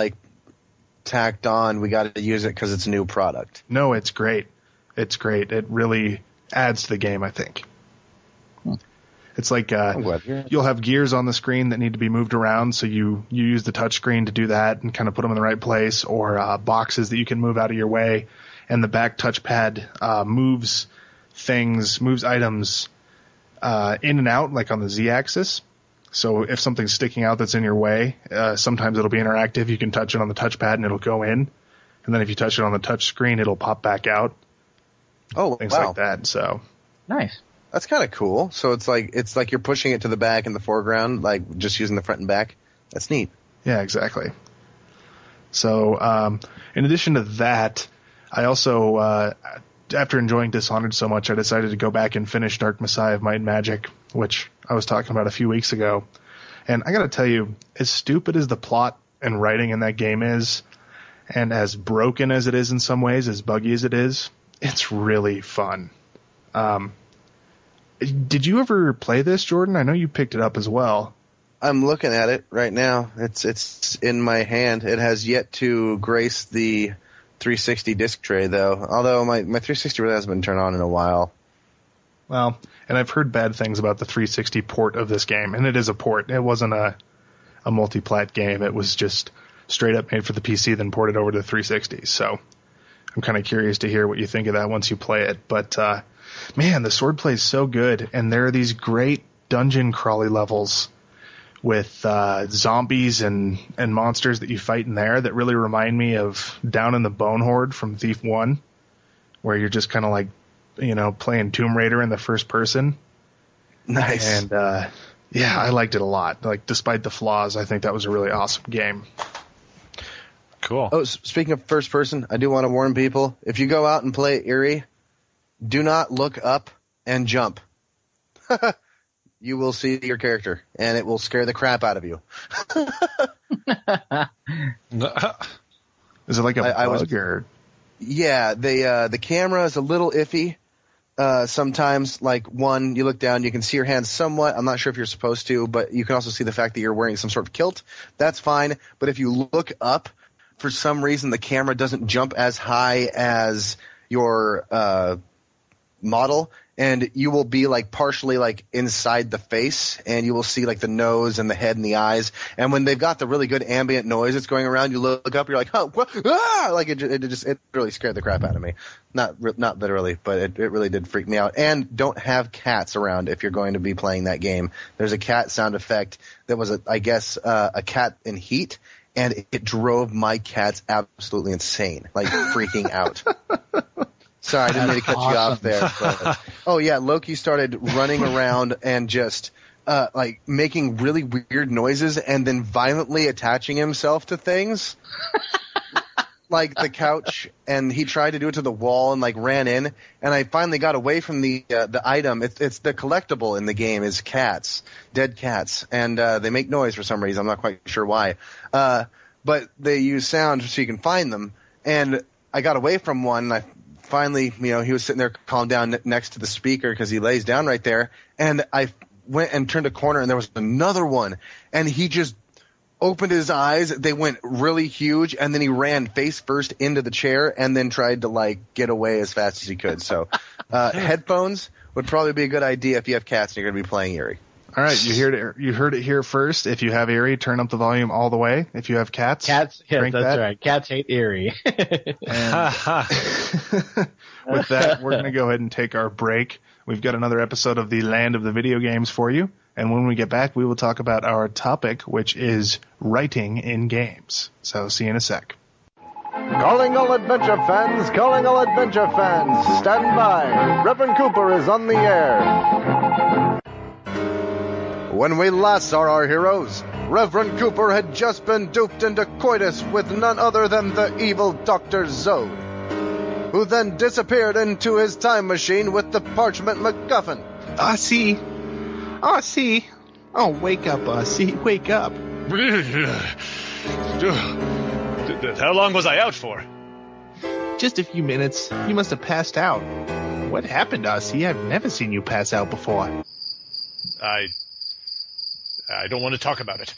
S2: tacked on, we got to use it because it's a new product?
S1: No, it's great. It's great. It really adds to the game, I think. It's like you'll have gears on the screen that need to be moved around, so you use the touch screen to do that and kind of put them in the right place, or boxes that you can move out of your way, and the back touchpad moves items in and out, like on the Z-axis. So if something's sticking out that's in your way, sometimes it'll be interactive. You can touch it on the touchpad and it'll go in, and then if you touch it on the touch screen, it'll pop back out.
S2: Oh,
S1: things like that. So
S5: nice.
S2: That's kind of cool. So it's like you're pushing it to the back and the foreground, like just using the front and back. That's neat.
S1: Yeah, exactly. So in addition to that, I also, after enjoying Dishonored so much, I decided to go back and finish Dark Messiah of Might and Magic, which I was talking about a few weeks ago. And I got to tell you, as stupid as the plot and writing in that game is, and as broken as it is in some ways, as buggy as it is, it's really fun. Did you ever play this, Jordan? I know you picked it up as well.
S2: I'm looking at it right now. It's in my hand. It has yet to grace the 360 disc tray, though. Although my 360 really hasn't been turned on in a while.
S1: Well, and I've heard bad things about the 360 port of this game, and it is a port. It wasn't a multi-plat game. It was just straight up made for the PC, then ported over to the 360. So I'm kind of curious to hear what you think of that once you play it. But man, the swordplay is so good, and there are these great dungeon crawly levels with zombies and monsters that you fight in there that really remind me of Down in the Bone Horde from Thief 1, where you're just kind of like, playing Tomb Raider in the first person.
S2: Nice.
S1: And yeah, I liked it a lot. Like, despite the flaws, I think that was a really awesome game.
S3: Cool.
S2: Oh, speaking of first person, I do want to warn people, if you go out and play Erie, do not look up and jump. You will see your character, and it will scare the crap out of you.
S1: Is it like a bug or?
S2: Yeah, the camera is a little iffy. Sometimes, like you look down, you can see your hands somewhat. I'm not sure if you're supposed to, but you can also see the fact that you're wearing some sort of kilt. That's fine. But if you look up, for some reason, the camera doesn't jump as high as your model, and you will be like partially like inside the face, and you will see like the nose and the head and the eyes. And when they've got the really good ambient noise that's going around, you look up, you're like, oh, what? Ah! Like it really scared the crap out of me. Not literally, but it really did freak me out. And don't have cats around if you're going to be playing that game. There's a cat sound effect that was a cat in heat, and it drove my cats absolutely insane, like freaking out. Sorry, I didn't mean to cut you off there. But, oh yeah, Loki started running around and just like making really weird noises and then violently attaching himself to things. Like the couch, and he tried to do it to the wall and like ran in, and I finally got away from the item. It's the collectible in the game is cats, dead cats, and they make noise for some reason. I'm not quite sure why, but they use sound so you can find them. And I got away from one, and I finally, he was sitting there calm down next to the speaker because he lays down right there, and I went and turned a corner, and there was another one, and he just opened his eyes. They went really huge, and then he ran face first into the chair and then tried to like get away as fast as he could. So headphones would probably be a good idea if you have cats and you're going to be playing Erie.
S1: All right, you heard it here first. If you have Erie, turn up the volume all the way. If you have cats,
S5: yes, that's
S1: that.
S5: right. Cats hate Erie.
S1: And with that, we're going to go ahead and take our break. We've got another episode of the Land of the Video Games for you. And when we get back, we will talk about our topic, which is writing in games. So see you in a sec.
S4: Calling all adventure fans, stand by. Reverend Cooper is on the air. When we last saw our heroes, Reverend Cooper had just been duped into coitus with none other than the evil Dr. Zode, who then disappeared into his time machine with the parchment MacGuffin.
S1: See. Oh, wake up, see, wake up.
S3: How long was I out for?
S1: Just a few minutes. You must have passed out. What happened, see? I've never seen you pass out before.
S3: I don't want to talk about it.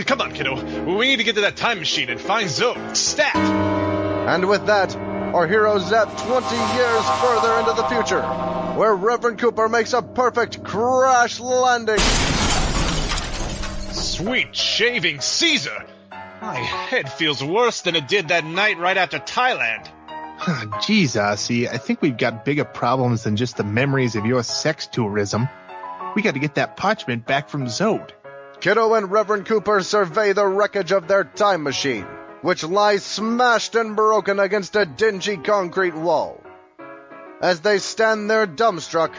S3: Come on, kiddo. We need to get to that time machine and find Zode. Stat!
S4: And with that, our heroes zap 20 years further into the future, where Reverend Cooper makes a perfect crash landing.
S6: Sweet shaving Caesar! My head feels worse than it did that night right after Thailand.
S1: Jeez, Ossie, I think we've got bigger problems than just the memories of your sex tourism. We got to get that parchment back from Zode.
S4: Kiddo and Reverend Cooper survey the wreckage of their time machine, which lies smashed and broken against a dingy concrete wall. As they stand there dumbstruck,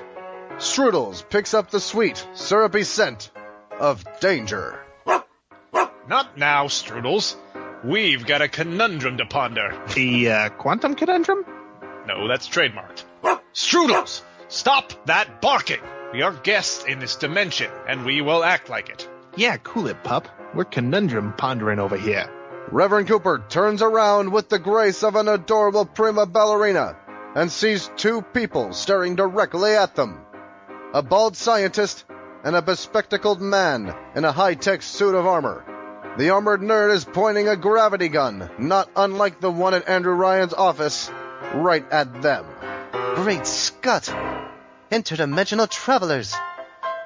S4: Strudels picks up the sweet, syrupy scent of danger.
S6: Not now, Strudels. We've got a conundrum to ponder.
S1: The quantum conundrum?
S6: No, that's trademarked. Strudels, stop that barking! We are guests in this dimension, and we will act like it.
S1: Yeah, cool it, pup. We're conundrum pondering over here.
S4: Reverend Cooper turns around with the grace of an adorable prima ballerina and sees two people staring directly at them. A bald scientist and a bespectacled man in a high-tech suit of armor. The armored nerd is pointing a gravity gun, not unlike the one at Andrew Ryan's office, right at them.
S2: Great Scott! Interdimensional travelers!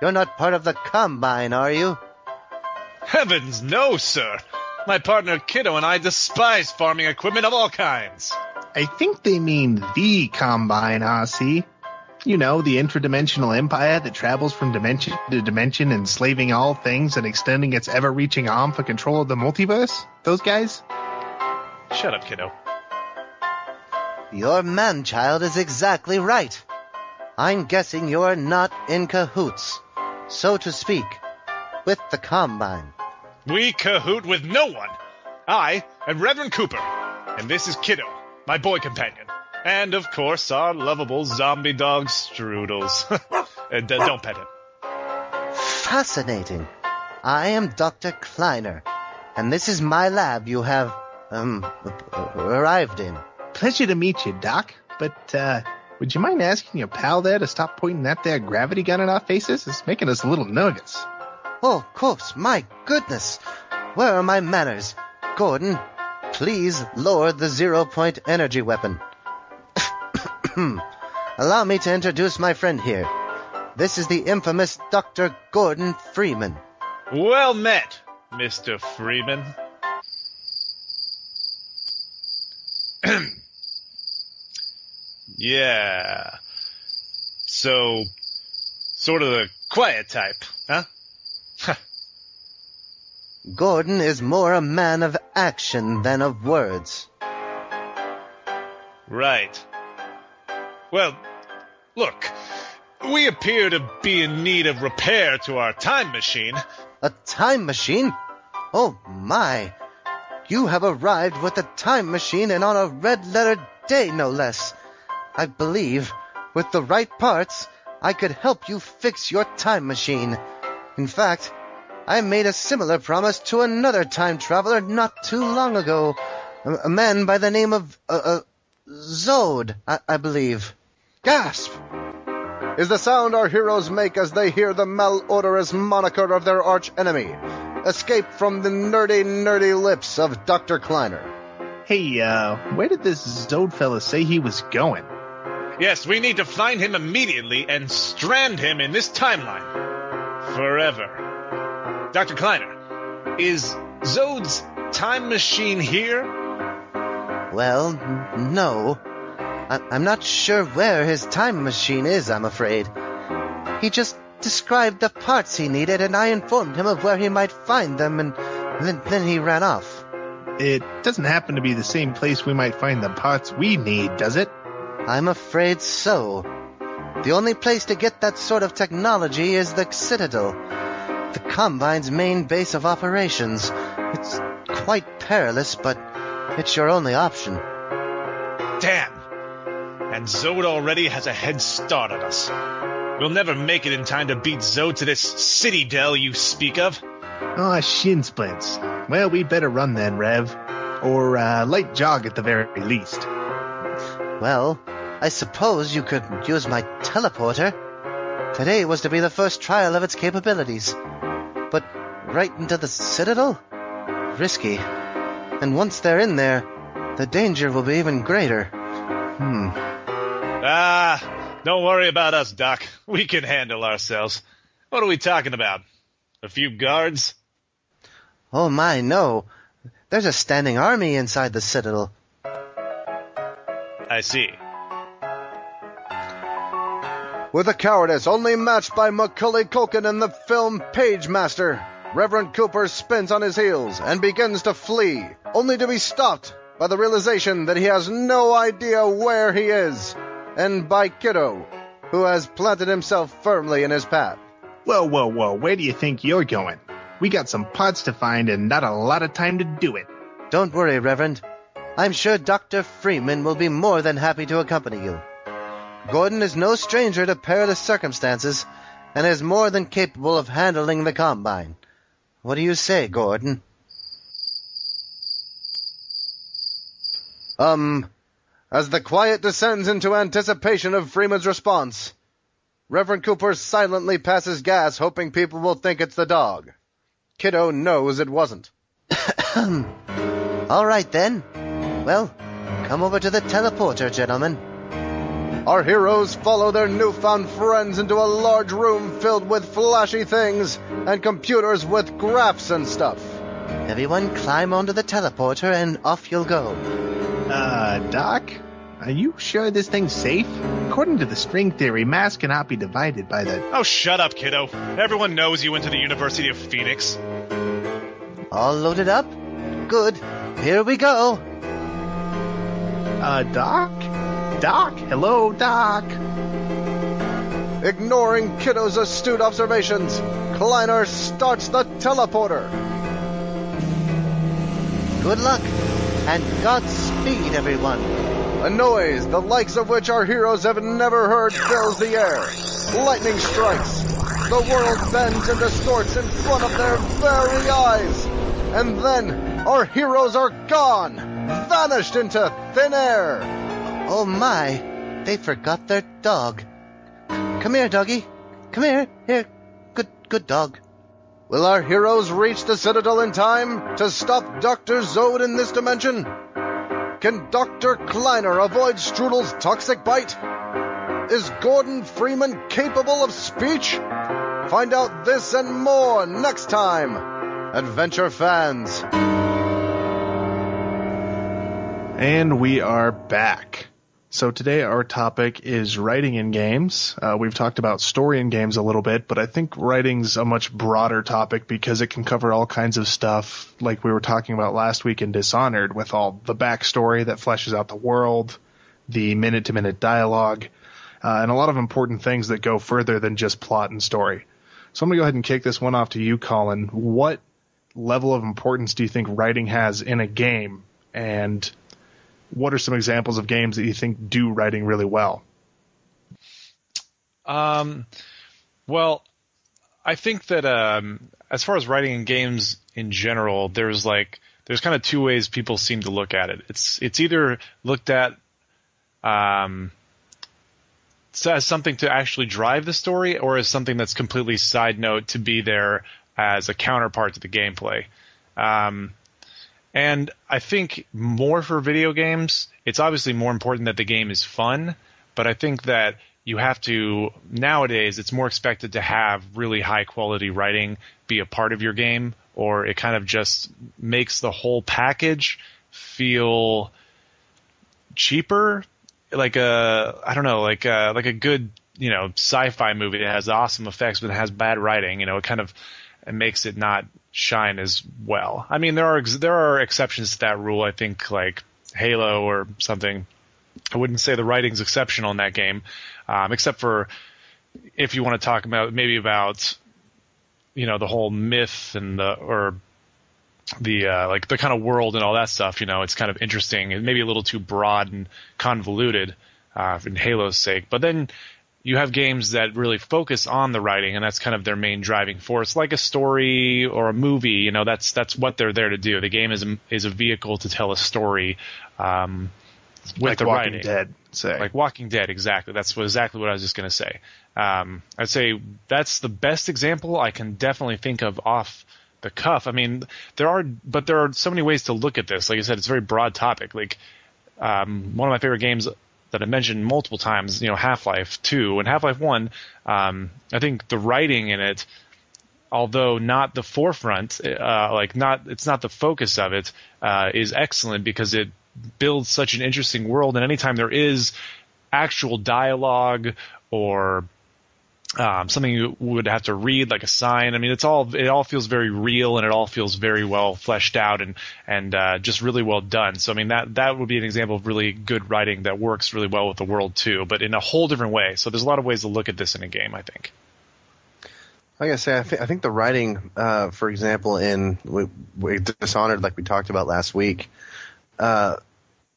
S2: You're not part of the Combine, are you?
S6: Heavens no, sir! My partner Kiddo and I despise farming equipment of all kinds.
S1: I think they mean the Combine, Ossie. You know, the interdimensional empire that travels from dimension to dimension, enslaving all things and extending its ever-reaching arm for control of the multiverse? Those guys?
S6: Shut up, Kiddo.
S2: Your man-child is exactly right. I'm guessing you're not in cahoots, so to speak, with the Combine.
S6: We cahoot with no one. I am Reverend Cooper, and this is Kiddo, my boy companion. And, of course, our lovable zombie dog, Strudels. Don't pet him.
S2: Fascinating. I am Dr. Kleiner, and this is my lab you have, arrived in.
S1: Pleasure to meet you, Doc. But, would you mind asking your pal there to stop pointing that there gravity gun in our faces? It's making us a little nervous.
S2: Oh, of course, my goodness. Where are my manners? Gordon, please lower the 0-point energy weapon. Allow me to introduce my friend here. This is the infamous Dr. Gordon Freeman.
S6: Well met, Mr. Freeman. Yeah. So, sort of the quiet type, huh?
S2: Gordon is more a man of action than of words.
S6: Right. Well, look, we appear to be in need of repair to our time machine.
S2: A time machine? Oh, my. You have arrived with a time machine and on a red-letter day, no less. I believe, with the right parts, I could help you fix your time machine. In fact, I made a similar promise to another time traveler not too long ago. A man by the name of, Zode, I believe.
S4: Gasp! Is the sound our heroes make as they hear the malodorous moniker of their arch-enemy escape from the nerdy lips of Dr. Kleiner.
S1: Hey, where did this Zode fella say he was going?
S6: Yes, we need to find him immediately and strand him in this timeline. Forever. Dr. Kleiner, is Zode's time machine here?
S2: Well, no. I'm not sure where his time machine is, I'm afraid. He just described the parts he needed, and I informed him of where he might find them, and then he ran off.
S1: It doesn't happen to be the same place we might find the parts we need, does it?
S2: I'm afraid so. The only place to get that sort of technology is the Citadel, the Combine's main base of operations. It's quite perilous, but it's your only option.
S6: Damn! And Zode already has a head start on us. We'll never make it in time to beat Zode to this Citadel you speak of.
S1: Aw, shin splints. Well, we better run then, Rev. Or, light jog at the very least.
S2: Well, I suppose you could use my teleporter. Today was to be the first trial of its capabilities. But right into the Citadel? Risky. And once they're in there, the danger will be even greater.
S6: Don't worry about us, Doc. We can handle ourselves. What are we talking about? A few guards?
S2: Oh my, no. There's a standing army inside the Citadel.
S6: I see.
S4: With a cowardice only matched by Macaulay Culkin in the film Page Master, Reverend Cooper spins on his heels and begins to flee, only to be stopped by the realization that he has no idea where he is, and by Kiddo, who has planted himself firmly in his path.
S1: Whoa, where do you think you're going? We got some pots to find and not a lot of time to do it.
S2: Don't worry, Reverend. I'm sure Dr. Freeman will be more than happy to accompany you. Gordon is no stranger to perilous circumstances, and is more than capable of handling the Combine. What do you say, Gordon?
S4: As the quiet descends into anticipation of Freeman's response, Reverend Cooper silently passes gas, hoping people will think it's the dog. Kiddo knows it wasn't.
S2: All right, then. Well, come over to the teleporter, gentlemen.
S4: Our heroes follow their newfound friends into a large room filled with flashy things and computers with graphs and stuff.
S2: Everyone climb onto the teleporter and off you'll go.
S1: Doc? Are you sure this thing's safe? According to the string theory, mass cannot be divided by the...
S6: Oh, shut up, kiddo. Everyone knows you went to the University of Phoenix.
S2: All loaded up? Good. Here we go.
S1: Doc? Doc? Hello, Doc?
S4: Ignoring Kiddo's astute observations, Kleiner starts the teleporter.
S2: Good luck, and Godspeed, everyone.
S4: A noise the likes of which our heroes have never heard fills the air. Lightning strikes. The world bends and distorts in front of their very eyes. And then our heroes are gone, vanished into thin air.
S2: Oh my, they forgot their dog. Come here, doggy. Come here. Here. Good dog.
S4: Will our heroes reach the Citadel in time to stop Dr. Zod in this dimension? Can Dr. Kleiner avoid Strudel's toxic bite? Is Gordon Freeman capable of speech? Find out this and more next time, Adventure fans.
S1: And we are back. So today our topic is writing in games. We've talked about story in games a little bit, but I think writing's a much broader topic because it can cover all kinds of stuff like we were talking about last week in Dishonored with all the backstory that fleshes out the world, the minute-to-minute dialogue, and a lot of important things that go further than just plot and story. So I'm going to go ahead and kick this one off to you, Colin. What level of importance do you think writing has in a game, and what are some examples of games that you think do writing really well?
S3: Well, I think that as far as writing in games in general, there's kind of two ways people seem to look at it. It's either looked at as something to actually drive the story, or as something that's completely side note to be there as a counterpart to the gameplay. And I think more for video games, it's obviously more important that the game is fun, but I think that you have to, nowadays, it's more expected to have really high quality writing be a part of your game, or it kind of just makes the whole package feel cheaper, like a good, sci-fi movie that has awesome effects but it has bad writing, it kind of makes it not shine as well. I mean, there are exceptions to that rule. I think like Halo or something. I wouldn't say the writing's exceptional in that game, except for if you want to talk about the whole myth and the kind of world and all that stuff. It's kind of interesting and maybe a little too broad and convoluted for Halo's sake. But then you have games that really focus on the writing, and that's kind of their main driving force, like a story or a movie. That's what they're there to do. The game is a vehicle to tell a story with
S1: like
S3: the
S1: Walking
S3: writing.
S1: Dead, say.
S3: Like Walking Dead, exactly. That's exactly what I was just going to say. I'd say that's the best example I can definitely think of off the cuff. I mean, there are so many ways to look at this. Like I said, it's a very broad topic. Like one of my favorite games that I mentioned multiple times, Half-Life 2 and Half-Life 1, I think the writing in it, although not the forefront, it's not the focus of it, is excellent because it builds such an interesting world. And anytime there is actual dialogue or something you would have to read, like a sign, I mean, it all feels very real, and it all feels very well fleshed out and just really well done. So I mean, that would be an example of really good writing that works really well with the world too, but in a whole different way. So there's a lot of ways to look at this in a game, I think.
S2: Like I say, I think the writing, for example, in Dishonored, like we talked about last week,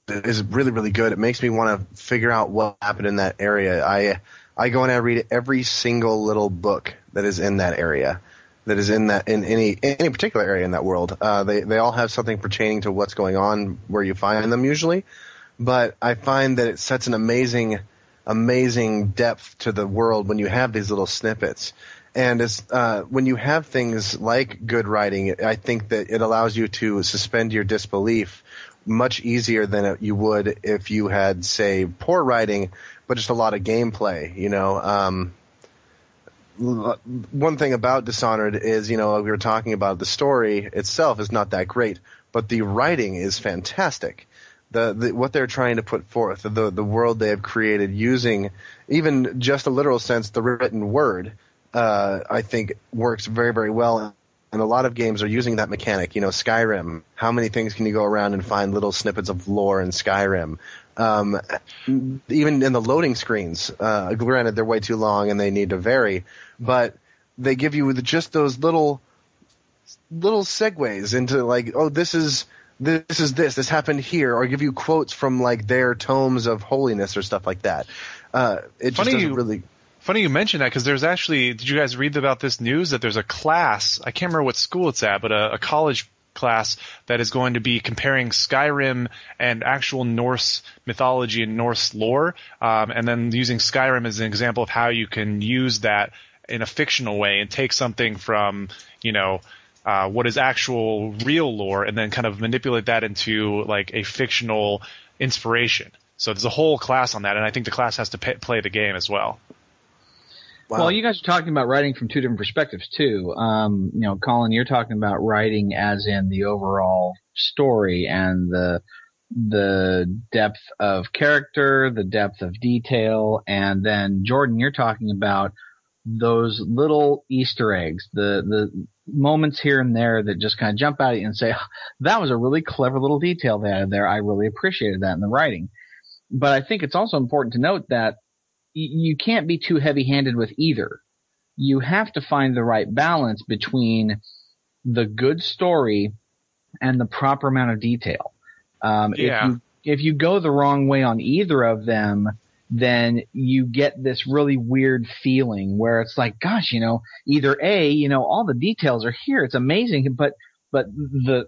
S2: is really, really good. It makes me want to figure out what happened in that area. I go and I read every single little book that is in that area, that is in any particular area in that world. They all have something pertaining to what's going on where you find them usually, but I find that it sets an amazing depth to the world when you have these little snippets. And when you have things like good writing, I think that it allows you to suspend your disbelief much easier than you would if you had, say, poor writing, but just a lot of gameplay. One thing about Dishonored is, we were talking about the story itself is not that great, but the writing is fantastic. What they're trying to put forth, the world they have created using even just a literal sense, the written word, I think works very, very well. And a lot of games are using that mechanic. Skyrim, how many things can you go around and find little snippets of lore in Skyrim? Even in the loading screens, granted they're way too long and they need to vary, but they give you just those little segues into like, oh, this happened here, or give you quotes from like their tomes of holiness or stuff like that. It just doesn't really.
S3: Funny you mentioned that, because there's actually, did you guys read about this news that there's a class, I can't remember what school it's at, but a college class that is going to be comparing Skyrim and actual Norse mythology and Norse lore, and then using Skyrim as an example of how you can use that in a fictional way and take something from, what is actual real lore and then kind of manipulate that into like a fictional inspiration. So there's a whole class on that, and I think the class has to play the game as well.
S5: Wow. Well, you guys are talking about writing from two different perspectives too. Colin, you're talking about writing as in the overall story and the depth of character, the depth of detail, and then Jordan, you're talking about those little Easter eggs, the moments here and there that just kind of jump out at you and say, oh, that was a really clever little detail there. I really appreciated that in the writing. But I think it's also important to note that you can't be too heavy-handed with either. You have to find the right balance between the good story and the proper amount of detail. If you go the wrong way on either of them, then you get this really weird feeling where it's like, gosh, either A, all the details are here, it's amazing, but the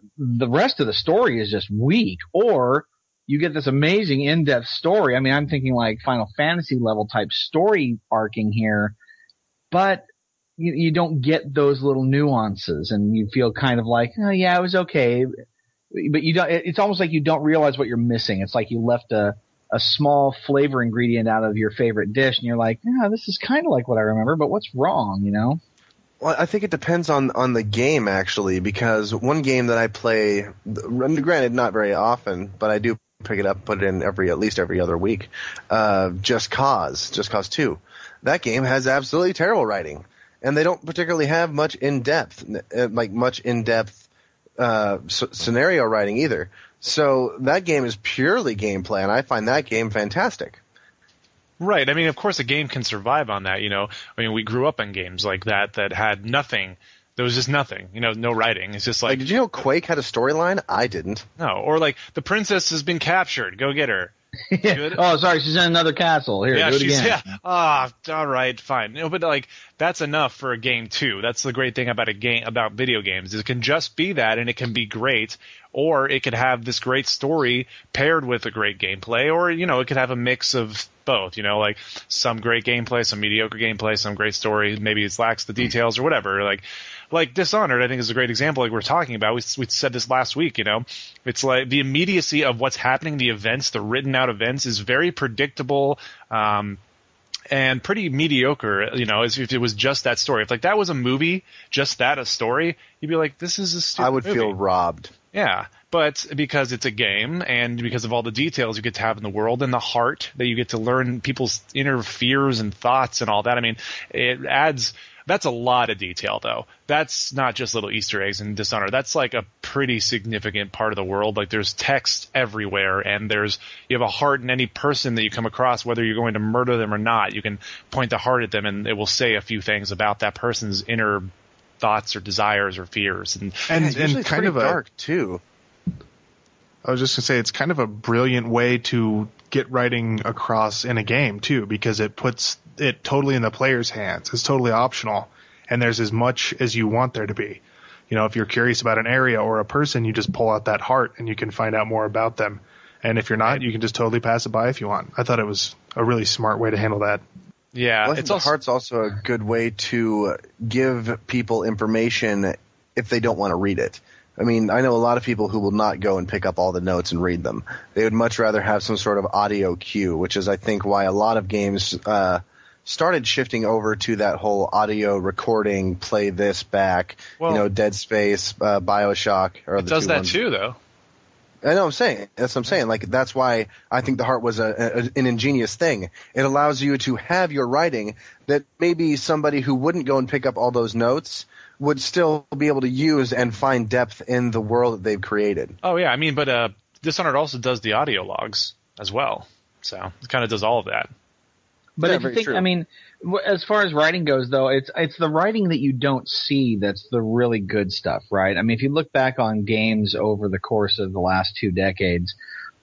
S5: rest of the story is just weak, or you get this amazing in-depth story. I mean, I'm thinking like Final Fantasy level type story arcing here, but you don't get those little nuances, and you feel kind of like, oh yeah, it was okay, but you don't. It's almost like you don't realize what you're missing. It's like you left a small flavor ingredient out of your favorite dish, and you're like, yeah, this is kind of like what I remember, but what's wrong,
S2: Well, I think it depends on the game, actually, because one game that I play, granted not very often, but I do pick it up, put it in at least every other week, Just Cause 2. That game has absolutely terrible writing, and they don't particularly have much in-depth scenario writing either. So that game is purely gameplay, and I find that game fantastic.
S3: Right. I mean, of course, a game can survive on that. I mean, we grew up on games like that had nothing. There was just nothing. No writing. It's just like,
S2: did you know Quake had a storyline? I didn't.
S3: No. Or like, the princess has been captured. Go get her.
S5: Oh, sorry, she's in another castle. Here, do it again.
S3: Yeah. All right, fine. But like, that's enough for a game too. That's the great thing about a game, about video games, is it can just be that, and it can be great. or it could have this great story paired with a great gameplay, or, you know, it could have a mix of both, you know, like some great gameplay, some mediocre gameplay, some great story, maybe it lacks the details or whatever. Like Dishonored, I think, is a great example. Like we're talking about, we said this last week. You know, it's like the immediacy of what's happening, the events, the written out events, is very predictable and pretty mediocre. You know, as if it was just that story. If like that was a movie, just that a story, you'd be like, this is a stupid
S2: I would
S3: movie.
S2: feel robbed.
S3: Yeah, but because it's a game and because of all the details you get to have in the world and the heart that you get to learn people's inner fears and thoughts and all that, I mean, it adds. That's a lot of detail, though. That's not just little Easter eggs in Dishonored. That's like a pretty significant part of the world. Like there's text everywhere, and you have a heart in any person that you come across, whether you're going to murder them or not. You can point the heart at them, and it will say a few things about that person's inner thoughts or desires or fears. And
S2: kind of dark too.
S1: I was just gonna say it's kind of a brilliant way to get writing across in a game too, because it puts it totally in the player's hands. It's totally optional, and there's as much as you want there to be. You know, if you're curious about an area or a person, you just pull out that heart and you can find out more about them. And if you're not, you can just totally pass it by if you want. I thought it was a really smart way to handle that.
S3: Yeah,
S2: well, the heart's also a good way to give people information if they don't want to read it. I mean, I know a lot of people who will not go and pick up all the notes and read them. They would much rather have some sort of audio cue, which is, I think, why a lot of games started shifting over to that whole audio recording, play this back, Dead Space, BioShock.
S3: It does that too, though.
S2: I know what I'm saying. That's what I'm saying. Like, that's why I think the heart was an ingenious thing. It allows you to have your writing that maybe somebody who wouldn't go and pick up all those notes would still be able to use and find depth in the world that they've created.
S3: Oh, yeah. I mean, but Dishonored also does the audio logs as well. So it kind of does all of that.
S5: But if you think, I mean, as far as writing goes, though, it's the writing that you don't see that's the really good stuff, right? I mean, if you look back on games over the course of the last 2 decades,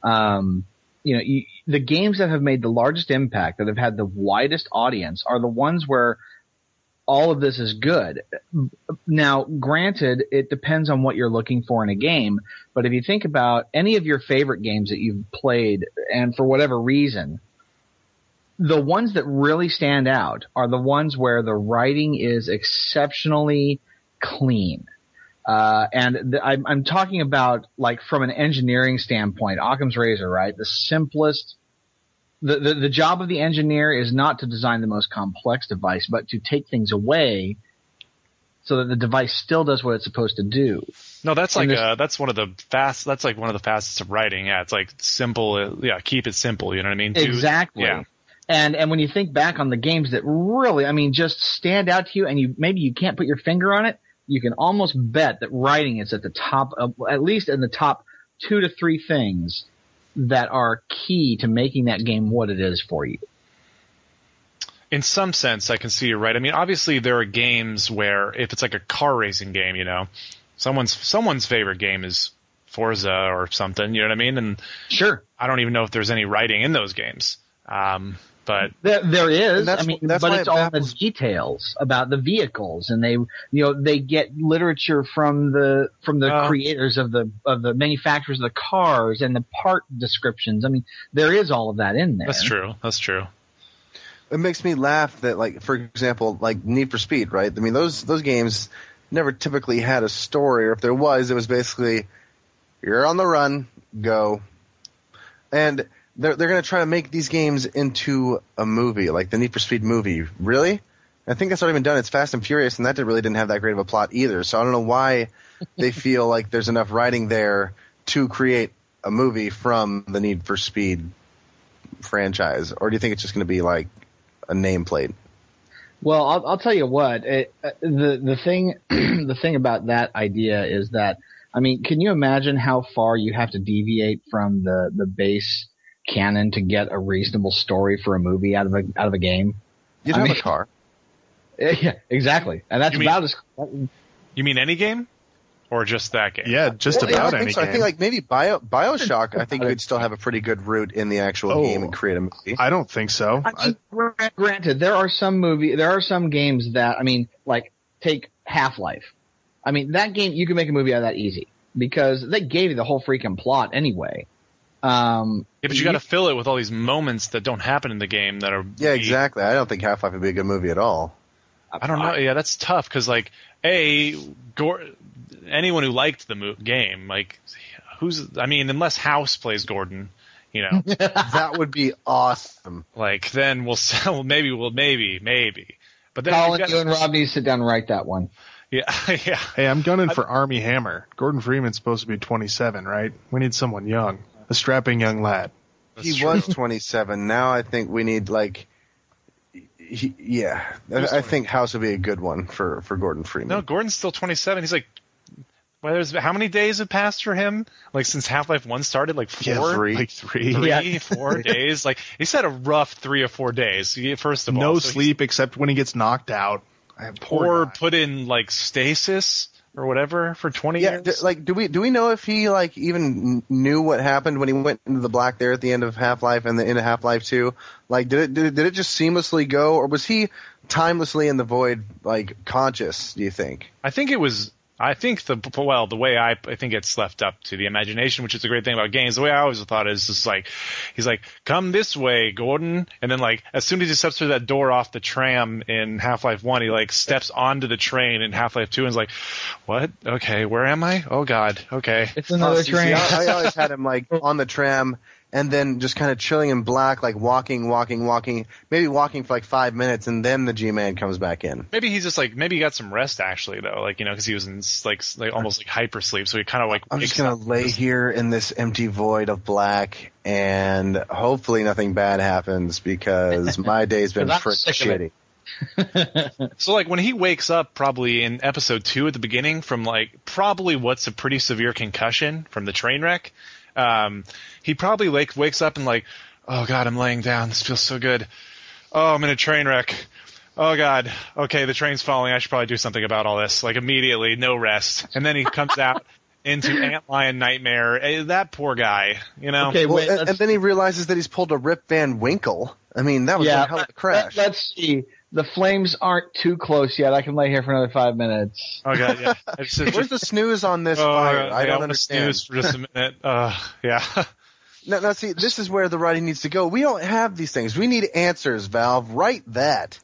S5: the games that have made the largest impact, that have had the widest audience, are the ones where all of this is good. Now, granted, it depends on what you're looking for in a game, but if you think about any of your favorite games that you've played, and for whatever reason, the ones that really stand out are the ones where the writing is exceptionally clean. I'm talking about, like, from an engineering standpoint, Occam's razor, right? The simplest. The job of the engineer is not to design the most complex device, but to take things away so that the device still does what it's supposed to do.
S3: No, that's like that's one of the fastest of writing. Yeah, it's like simple. Yeah, keep it simple. You know what I mean?
S5: Exactly. Yeah. And when you think back on the games that really, I mean, just stand out to you, and maybe you can't put your finger on it, you can almost bet that writing is at the top of, at least in the top 2 to 3 things that are key to making that game what it is for you.
S3: In some sense, I can see you're right. I mean, obviously there are games where if it's like a car racing game, you know, someone's favorite game is Forza or something, you know what I mean? And
S5: sure,
S3: I don't even know if there's any writing in those games. But
S5: there is. I mean, but it's all the details about the vehicles, and they get literature from the creators of the manufacturers of the cars and the part descriptions. I mean, there is all of that in there.
S3: That's true.
S2: It makes me laugh that, like, for example, like Need for Speed, right? I mean, those games never typically had a story, or if there was, it was basically you're on the run, go, and they're going to try to make these games into a movie, like the Need for Speed movie. Really? I think that's already been done. It's Fast and Furious, and that really didn't have that great of a plot either. So I don't know why they feel like there's enough writing there to create a movie from the Need for Speed franchise. Or do you think it's just going to be like a nameplate?
S5: Well, I'll tell you what. The thing about that idea is that, I mean, can you imagine how far you have to deviate from the base canon to get a reasonable story for a movie out of a game?
S2: You'd have a car.
S5: Yeah, exactly. And that's
S3: You mean any game? Or just that game?
S1: Yeah, just about any game.
S2: I think like maybe BioShock, I think you could still have a pretty good route in the actual game and create a movie.
S1: I don't think so.
S5: I mean, granted, there are some games that, I mean, like, take Half-Life. I mean, that game, you can make a movie out of that easy. because they gave you the whole freaking plot anyway.
S3: Yeah, but you got to fill it with all these moments that don't happen in the game that are.
S2: Yeah, exactly. I don't think Half-Life would be a good movie at all.
S3: I don't know. Yeah, that's tough because, like, anyone who liked the game, like, unless House plays Gordon, you know,
S2: that would be awesome.
S3: Like, then we'll sell. Maybe. But then
S5: Colin, you and Rob need to sit down and write that one.
S3: Yeah, yeah.
S1: Hey, I'm gunning for Army Hammer. Gordon Freeman's supposed to be 27, right? We need someone young, a strapping young lad.
S2: He was 27. Now I think we need I think House would be a good one for Gordon Freeman.
S3: No, Gordon's still 27. He's like, how many days have passed for him? Like since Half-Life 1 started, like 4?
S2: Yeah, 3.
S1: Like 3.
S3: 3, 4 days. Like he's had a rough 3 or 4 days. First of all,
S1: no sleep except when he gets knocked out.
S3: Or put in like stasis or whatever for 20 years.
S2: Do we know if he even knew what happened when he went into the black there at the end of Half-Life and into Half-Life 2? Like did it just seamlessly go, or was he timelessly in the void, conscious, do you think?
S3: I think the way I think it's left up to the imagination, which is a great thing about games. The way I always thought is just he's like, come this way, Gordon. And then as soon as he steps through that door off the tram in Half-Life 1, he steps onto the train in Half-Life 2 and is like, what? Okay, where am I? Oh God. Okay.
S5: It's another train.
S2: I always had him on the tram and then just kind of chilling in black, walking, maybe walking for 5 minutes, and then the G-Man comes back in.
S3: Maybe he's just maybe he got some rest actually though, because he was in almost hypersleep, so he kind of
S2: I'm just gonna lay here in this empty void of black, and hopefully nothing bad happens because my day's been pretty shitty.
S3: So when he wakes up probably in episode 2 at the beginning from probably what's a pretty severe concussion from the train wreck. He probably wakes up and oh God, I'm laying down. This feels so good. Oh, I'm in a train wreck. Oh God. Okay, the train's falling. I should probably do something about all this. Immediately, no rest. And then he comes out into Antlion Nightmare. That poor guy,
S5: Okay,
S2: wait, and then he realizes that he's pulled a Rip Van Winkle. I mean, that was a hell of a crash.
S5: Let's see. The flames aren't too close yet. I can lay here for another 5 minutes.
S3: Oh God, yeah.
S2: Where's the snooze on this fire? I don't understand.
S3: Snooze for just a minute. Yeah.
S2: Now, see, this is where the writing needs to go. We don't have these things. We need answers, Valve. Write that.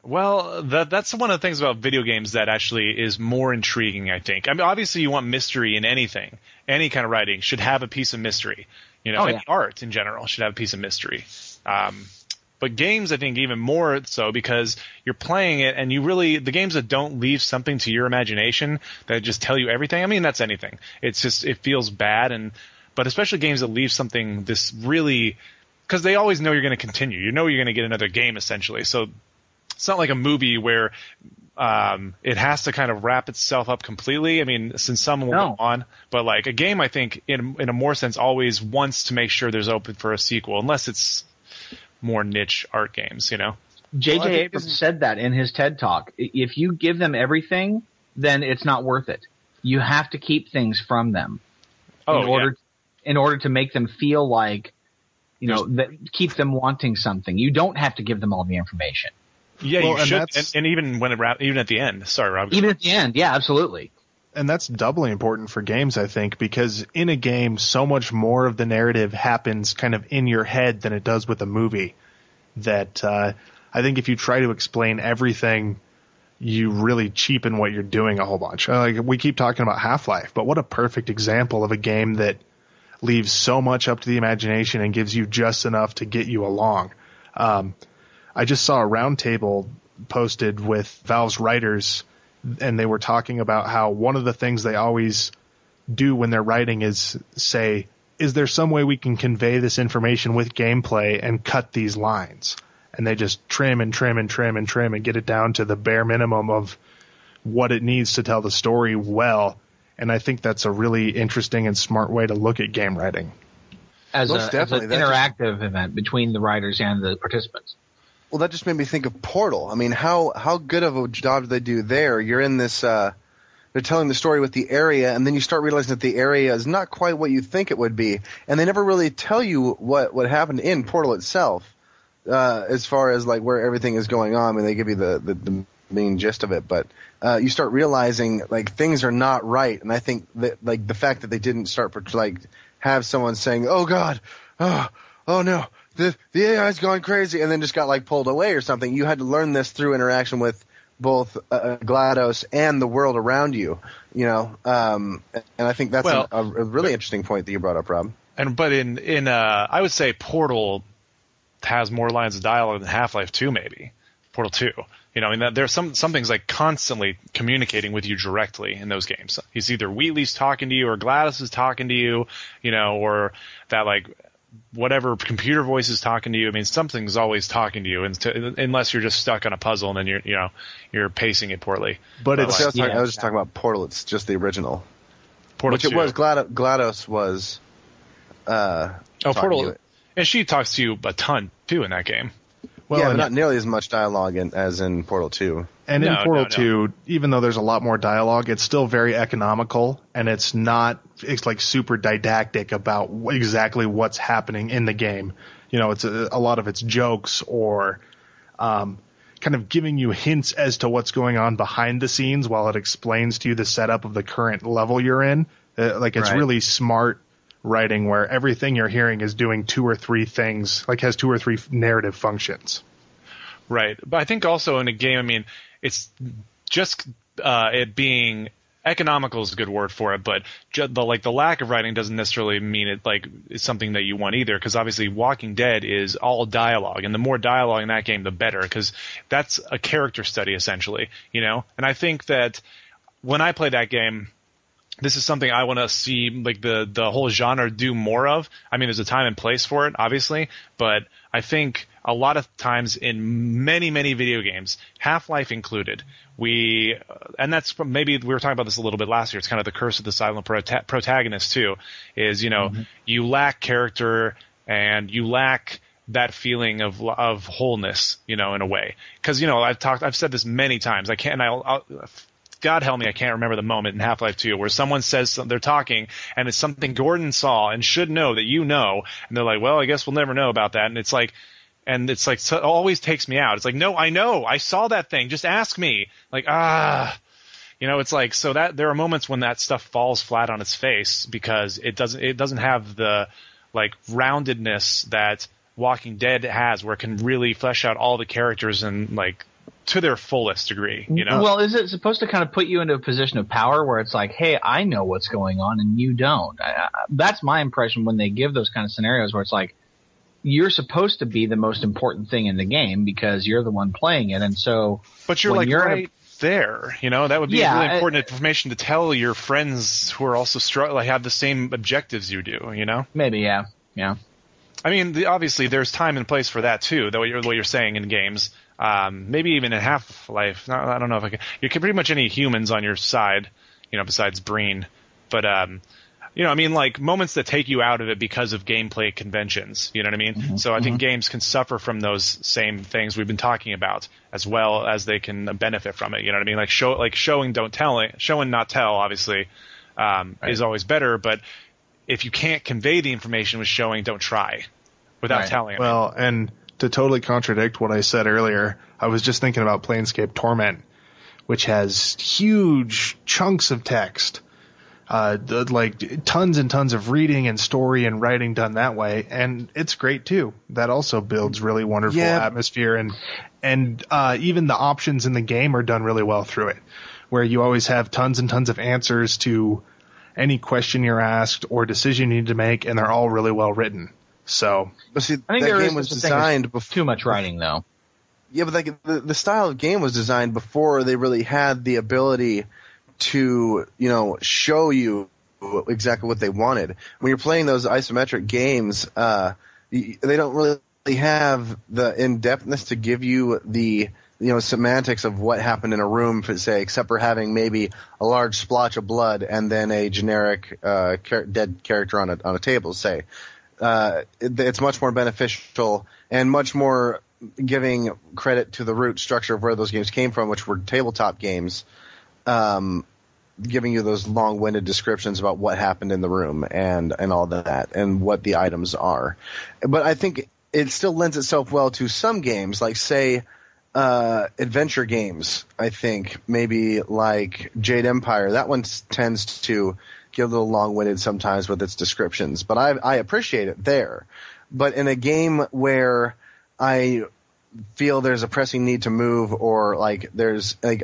S3: Well, that's one of the things about video games that actually is more intriguing, I think. I mean, obviously you want mystery in anything. Any kind of writing should have a piece of mystery. Any art in general should have a piece of mystery. But games, I think, even more so because you're playing it and the games that don't leave something to your imagination that just tell you everything. I mean, that's anything. It's just, it feels bad. But especially games that leave something because they always know you're going to continue. You know you're going to get another game essentially. So it's not like a movie where it has to kind of wrap itself up completely. I mean, since some will go on, but a game, I think in a more sense always wants to make sure there's open for a sequel, unless it's more niche art games,
S5: J.J. Abrams said that in his TED Talk. If you give them everything, then it's not worth it. You have to keep things from them in order to make them feel keep them wanting something. You don't have to give them all the information.
S3: Yeah, you should. And even even at the end. Sorry, Rob.
S5: Even at the end, yeah, absolutely.
S1: And that's doubly important for games, I think, because in a game, so much more of the narrative happens kind of in your head than it does with a movie. That I think if you try to explain everything, you really cheapen what you're doing a whole bunch. We keep talking about Half-Life, but what a perfect example of a game that leaves so much up to the imagination and gives you just enough to get you along. I just saw a roundtable posted with Valve's writers, and they were talking about how one of the things they always do when they're writing is say, is there some way we can convey this information with gameplay and cut these lines? And they just trim and trim and trim and trim and get it down to the bare minimum of what it needs to tell the story well. And I think that's a really interesting and smart way to look at game writing.
S5: As an interactive event between the writers and the participants.
S2: Well, that just made me think of Portal. I mean, how good of a job do they do there? You're in this, they're telling the story with the area, and then you start realizing that the area is not quite what you think it would be. And they never really tell you what happened in Portal itself, as far as where everything is going on. I mean, they give you the main gist of it, but you start realizing like things are not right, and I think that like the fact that they didn't start like have someone saying, "Oh God, oh no, the AI's gone crazy," and then just got like pulled away or something. You had to learn this through interaction with both GLaDOS and the world around you, and I think that's a really interesting point that you brought up, Rob.
S3: But in I would say Portal has more lines of dialogue than Half-Life 2, maybe. Portal 2. There's some things like constantly communicating with you directly in those games. It's either Wheatley's talking to you or GLaDOS is talking to you, or that like whatever computer voice is talking to you. I mean, something's always talking to you, unless you're just stuck on a puzzle and then you're pacing it poorly.
S1: But
S2: I was just talking about Portal. It's just the original.
S3: Portal
S2: which
S3: 2.
S2: It was GLaDOS was.
S3: Portal. And she talks to you a ton too in that game.
S2: Well, yeah, but not nearly as much dialogue as in Portal 2.
S1: And in Portal 2, even though there's a lot more dialogue, it's still very economical, and it's like super didactic about exactly what's happening in the game. It's a lot of it's jokes or kind of giving you hints as to what's going on behind the scenes while it explains to you the setup of the current level you're in. It's really smart writing where everything you're hearing is doing 2 or 3 things, like has 2 or 3 narrative functions.
S3: Right. But I think also in a game, I mean, it's just it being economical is a good word for it, but the lack of writing doesn't necessarily mean it like it's something that you want either, because obviously Walking Dead is all dialogue, and the more dialogue in that game, the better, because that's a character study essentially, And I think that when I play that game, this is something I want to see like the whole genre do more of. I mean, there's a time and place for it, obviously, but I think a lot of times in many, many video games, Half-Life included, and that's maybe we were talking about this a little bit last year. It's kind of the curse of the silent protagonist too, is, you lack character and you lack that feeling of wholeness, in a way. Cause, I've said this many times. God help me, I can't remember the moment in Half-Life 2 where someone says they're talking and it's something Gordon saw and should know that and they're like, well, I guess we'll never know about that. And it's like, so it always takes me out. It's like, no, I know, I saw that thing. Just ask me. Like, it's like, so that there are moments when that stuff falls flat on its face because it doesn't have the like roundedness that Walking Dead has, where it can really flesh out all the characters and like to their fullest degree,
S5: Well, is it supposed to kind of put you into a position of power where it's like, hey, I know what's going on and you don't? That's my impression when they give those kind of scenarios where it's like, you're supposed to be the most important thing in the game because you're the one playing it, and so.
S3: But you're right there, that would be really important information to tell your friends who are also have the same objectives you do,
S5: Maybe, yeah.
S3: I mean, obviously, there's time and place for that too. What you're saying in games. Maybe even in Half-Life. I don't know if I can. You can pretty much any humans on your side, besides Breen. But, I mean, like moments that take you out of it because of gameplay conventions. You know what I mean? Mm-hmm. So I think games can suffer from those same things we've been talking about, as well as they can benefit from it. You know what I mean? Like showing, don't tell. Show and not tell, obviously, is always better. But if you can't convey the information with showing, don't try without telling.
S1: Well, and to totally contradict what I said earlier, I was just thinking about Planescape Torment, which has huge chunks of text, like tons and tons of reading and story and writing done that way, and it's great too. That also builds really wonderful atmosphere, and even the options in the game are done really well through it, where you always have tons and tons of answers to any question you're asked or decision you need to make, and they're all really well written. So,
S2: but see, I think that game was designed before
S5: too much writing, though.
S2: Yeah, but like the style of game was designed before they really had the ability to, show you exactly what they wanted. When you're playing those isometric games, they don't really have the in-depthness to give you the semantics of what happened in a room, per se, except for having maybe a large splotch of blood and then a generic dead character on a table, say. It's much more beneficial and much more giving credit to the root structure of where those games came from, which were tabletop games, giving you those long-winded descriptions about what happened in the room and all that and what the items are. But I think it still lends itself well to some games, like say adventure games, I think, maybe like Jade Empire. That one tends to get a little long-winded sometimes with its descriptions, but I appreciate it there. But in a game where I feel there's a pressing need to move, or like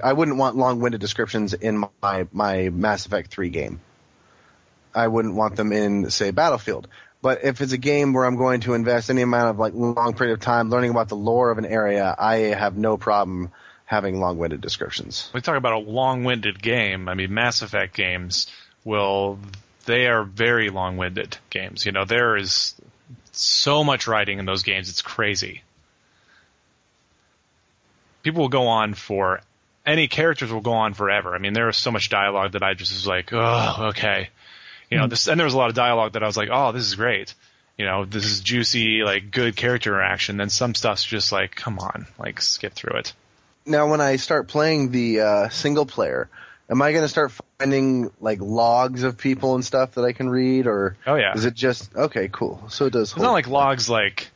S2: I wouldn't want long-winded descriptions in my Mass Effect 3 game. I wouldn't want them in, say, Battlefield. But if it's a game where I'm going to invest any amount of like long period of time learning about the lore of an area, I have no problem having long-winded descriptions.
S3: We talk about a long-winded game. I mean, Mass Effect games they are very long-winded games. You know, there is so much writing in those games, it's crazy. People will go on any characters will go on forever. I mean, there is so much dialogue that I just was like, oh, okay. You know, and there was a lot of dialogue that I was like, oh, this is great. You know, this is juicy, like, good character interaction. Then some stuff's just like, come on, like, skip through it.
S2: Now, when I start playing the single player, am I going to start finding, like, logs of people and stuff that I can read? Or
S3: oh, yeah.
S2: Is it just, okay, cool. So it does hold.
S3: It's not like logs like,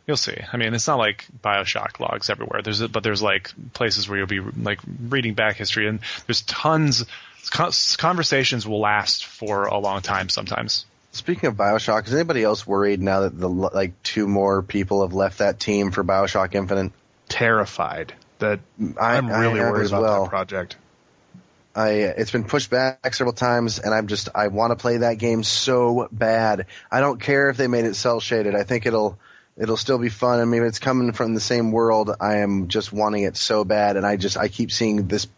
S3: you'll see. I mean, it's not like BioShock logs everywhere. But there's, like, places where you'll be, like, reading back history. And there's tons. Conversations will last for a long time sometimes.
S2: Speaking of BioShock, is anybody else worried now that two more people have left that team for BioShock Infinite?
S1: Terrified that I'm really worried about that project.
S2: It's been pushed back several times, and I want to play that game so bad. I don't care if they made it cel shaded. I think it'll still be fun. I mean, if it's coming from the same world, I am just wanting it so bad, and I keep seeing this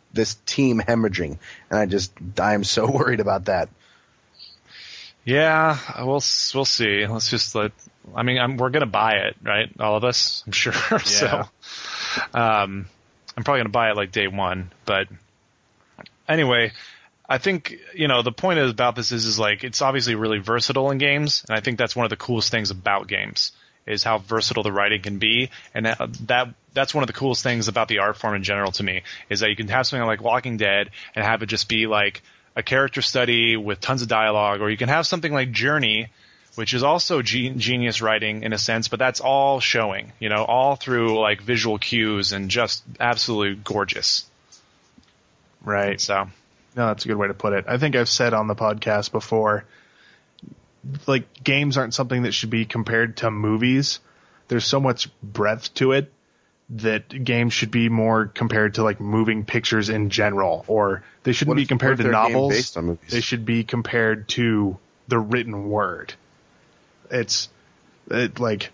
S2: team hemorrhaging, and I am so worried about that.
S3: Yeah, we'll see. Let's just we're gonna buy it, right? All of us, I'm sure. Yeah. So, I'm probably gonna buy it like day one. But anyway, I think the point about this is like it's obviously really versatile in games, and I think that's one of the coolest things about games is how versatile the writing can be, and that's one of the coolest things about the art form in general to me, is that you can have something like Walking Dead and have it just be like a character study with tons of dialogue, or you can have something like Journey, which is also genius writing in a sense, but that's all showing, all through like visual cues and just absolutely gorgeous.
S1: Right.
S3: So,
S1: no, that's a good way to put it. I think I've said on the podcast before, like, games aren't something that should be compared to movies. There's so much breadth to it that games should be more compared to like moving pictures in general, or they shouldn't be compared to novels.
S2: Based on movies?
S1: They should be compared to the written word. Like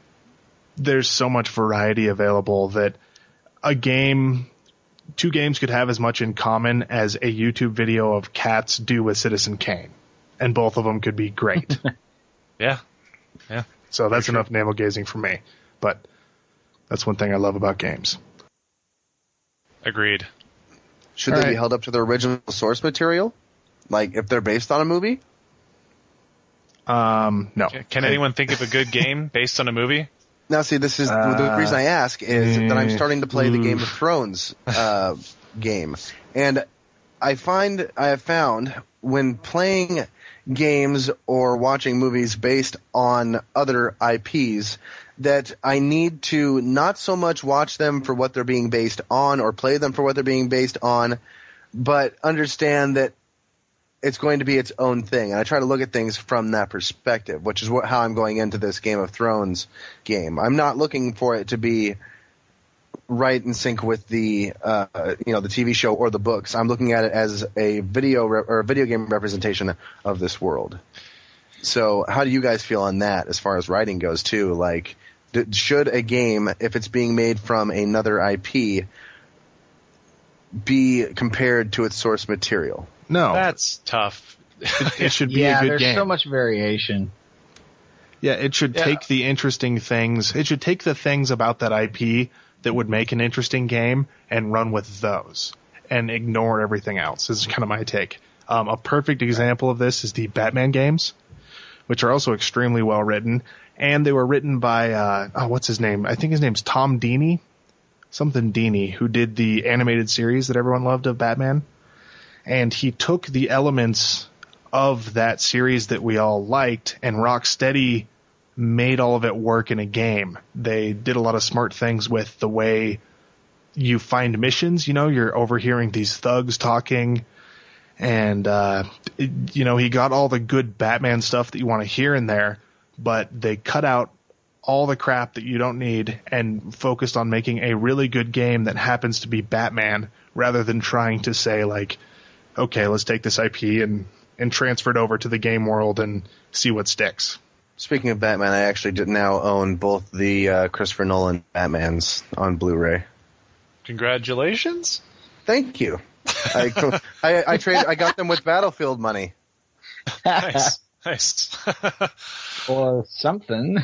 S1: there's so much variety available that two games could have as much in common as a YouTube video of cats do with Citizen Kane, and both of them could be great.
S3: Yeah.
S1: So that's enough navel gazing for me, but that's one thing I love about games.
S3: Agreed.
S2: Should they be held up to the original source material? Like, if they're based on a movie?
S1: No.
S3: Can anyone think of a good game based on a movie?
S2: Now, see, this is the reason I ask is that I'm starting to play the Game of Thrones game. And I have found when playing games or watching movies based on other IPs that I need to not so much watch them for what they're being based on or play them for what they're being based on, but understand that it's going to be its own thing. And I try to look at things from that perspective, which is how I'm going into this Game of Thrones game. I'm not looking for it to be right in sync with the the TV show or the books. I'm looking at it as a video game representation of this world. So how do you guys feel on that as far as writing goes too? Like, should a game, if it's being made from another IP, be compared to its source material?
S1: No.
S3: That's tough.
S1: It should be a good
S5: there's
S1: game.
S5: so much variation.
S1: Yeah, it should take the interesting things. It should take the things about that IP that would make an interesting game and run with those and ignore everything else. This is kind of my take. A perfect example of this is the Batman games, which are also extremely well written. And they were written by, what's his name? I think his name's Tom Dini, who did the animated series that everyone loved of Batman. And he took the elements of that series that we all liked, and Rocksteady made all of it work in a game. They did a lot of smart things with the way you find missions, you're overhearing these thugs talking, and, he got all the good Batman stuff that you want to hear in there, but they cut out all the crap that you don't need and focused on making a really good game that happens to be Batman rather than trying to say, like, okay, let's take this IP and transfer it over to the game world and see what sticks.
S2: Speaking of Batman, I actually now own both the Christopher Nolan Batmans on Blu-ray.
S3: Congratulations.
S2: Thank you. I got them with Battlefield money.
S3: Nice.
S5: Or something.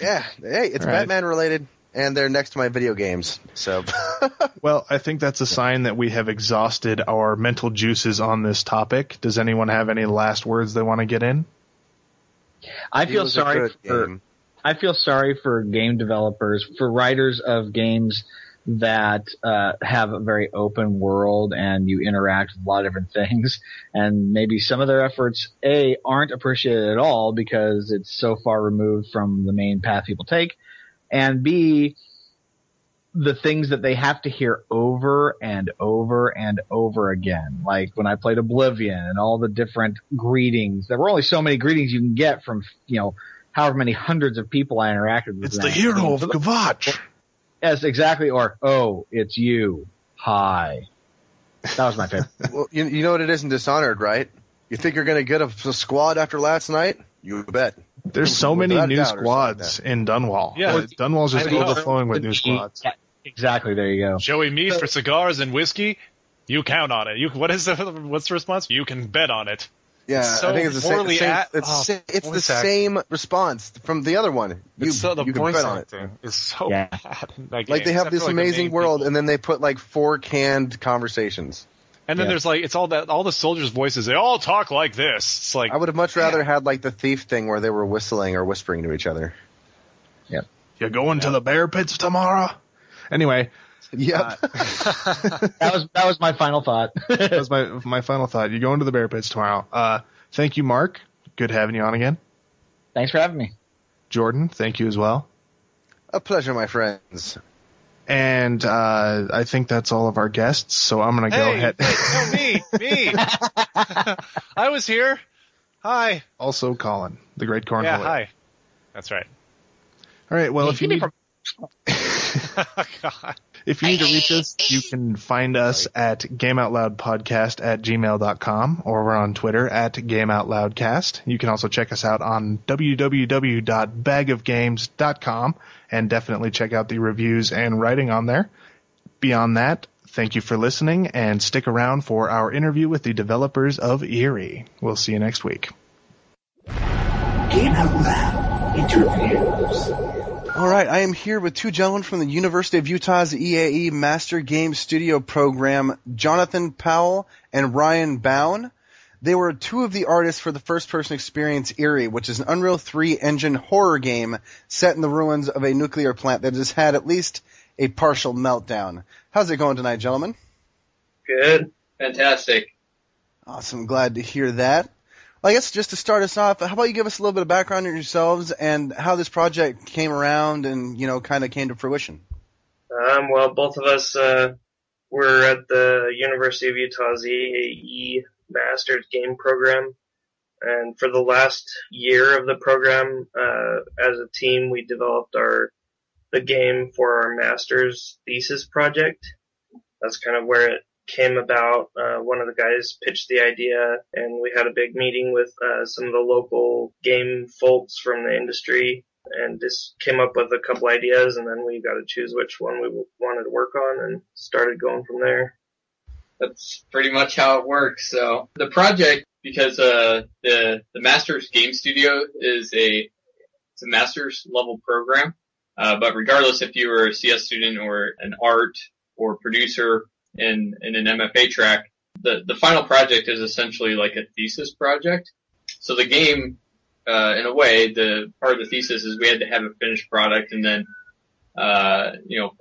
S2: Yeah. Hey, it's
S1: right.
S2: Batman related, and they're next to my video games. So.
S1: Well, I think that's a sign that we have exhausted our mental juices on this topic. Does anyone have any last words they want to get in?
S5: I feel sorry for game developers, for writers of games that have a very open world and you interact with a lot of different things, and maybe some of their efforts aren't appreciated at all because it's so far removed from the main path people take, and B, the things that they have to hear over and over and over again. Like when I played Oblivion and all the different greetings. There were only so many greetings you can get from, however many hundreds of people I interacted with.
S1: It's the hero of Kvatch.
S5: Yes, exactly. Or, oh, it's you. Hi. That was my favorite.
S2: Well, you know what it is in Dishonored, right? You think you're going to get a squad after last night? You bet.
S1: There's so many
S2: Without
S1: new
S2: doubt or
S1: squads in Dunwall.
S3: Yeah.
S1: Dunwall's just
S3: I know.
S1: overflowing with new squads.
S5: Yeah, exactly. There you go.
S6: Joey meat for cigars and whiskey? You count on it. What's the response? You can bet on it.
S2: Yeah,
S6: So
S2: I think it's the same.
S6: poorly
S2: It's the
S6: voice acting.
S2: same response from the other one.
S6: The
S2: You can
S6: voice
S2: bet on it.
S6: acting is so
S5: Yeah.
S6: bad.
S2: Like they have this amazing world, and then they put like 4 canned conversations.
S6: And then there's like, it's all the soldiers' voices, they all talk like this. It's like,
S2: I would have much rather had like the thief thing where they were whistling or whispering to each other.
S5: Yep.
S1: You going to the bear pits tomorrow? Anyway,
S2: Yep.
S5: That was my final thought.
S1: that was my final thought. You going to the bear pits tomorrow. Thank you, Mark. Good having you on again.
S5: Thanks for having me.
S1: Jordan, thank you as well.
S2: A pleasure, my friends.
S1: And I think that's all of our guests, so I'm going to go ahead.
S6: Hey, no, me. I was here. Hi.
S1: Also, Colin, the great cornhole.
S6: Yeah, hi. That's right.
S1: All right, well, if you need...
S6: God.
S1: If you need to reach us, you can find us at gameoutloudpodcast@gmail.com, or we're on Twitter at gameoutloudcast. You can also check us out on www.bagofgames.com and definitely check out the reviews and writing on there. Beyond that, thank you for listening and stick around for our interview with the developers of Erie. We'll see you next week.
S7: Game Out Loud interviews.
S2: All right, I am here with 2 gentlemen from the University of Utah's EAE Master Game Studio program, Jonathan Powell and Ryan Bown. They were 2 of the artists for the first-person experience Erie, which is an Unreal 3 engine horror game set in the ruins of a nuclear plant that has had at least a partial meltdown. How's it going tonight, gentlemen?
S8: Good. Fantastic.
S2: Awesome. Glad to hear that. Well, I guess just to start us off, how about you give us a little bit of background on yourselves and how this project came around and, kind of came to fruition?
S8: Well, both of us were at the University of Utah's EAE Master's Game Program. And for the last year of the program, as a team, we developed the game for our master's thesis project. That's kind of where it came about. One of the guys pitched the idea, and we had a big meeting with some of the local game folks from the industry, and just came up with a couple ideas, and then we got to choose which one we wanted to work on, and started going from there.
S9: That's pretty much how it works. So the project, because the Master's Game Studio it's a master's level program, but regardless if you were a CS student or an art or producer in an MFA track, the final project is essentially like a thesis project. So the game, in a way, the part of the thesis is we had to have a finished product and then,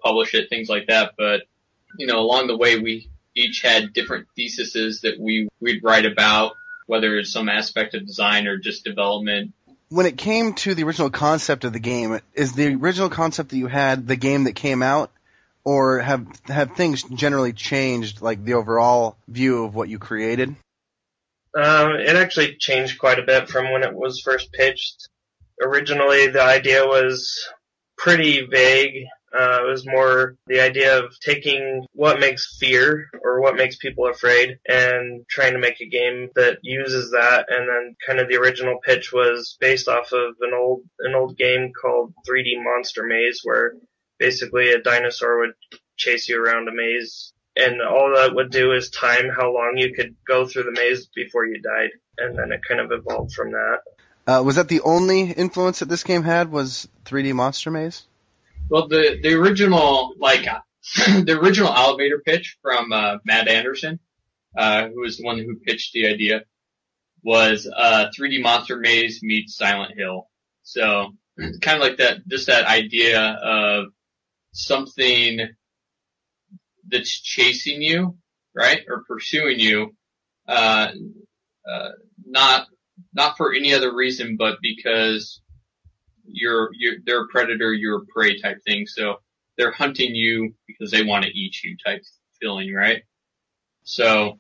S9: publish it, things like that. But, along the way, we each had different theses that we'd write about, whether it's some aspect of design or just development.
S2: When it came to the original concept of the game, is the original concept that you had the game that came out, or have things generally changed, like the overall view of what you created?
S8: It actually changed quite a bit from when it was first pitched. Originally, the idea was pretty vague. It was more the idea of taking what makes fear or what makes people afraid and trying to make a game that uses that. And then kind of the original pitch was based off of an old game called 3D Monster Maze, where basically a dinosaur would chase you around a maze, and all that would do is time how long you could go through the maze before you died. And then it kind of evolved from that.
S2: Was that the only influence that this game had, was 3D Monster Maze?
S9: Well, the original, the original elevator pitch from Matt Anderson, who was the one who pitched the idea, was 3D Monster Maze meets Silent Hill. So kind of like that, just that idea of something that's chasing you, right, or pursuing you, not for any other reason, but because they're a predator, you're a prey type thing. So they're hunting you because they want to eat you type feeling, right? So,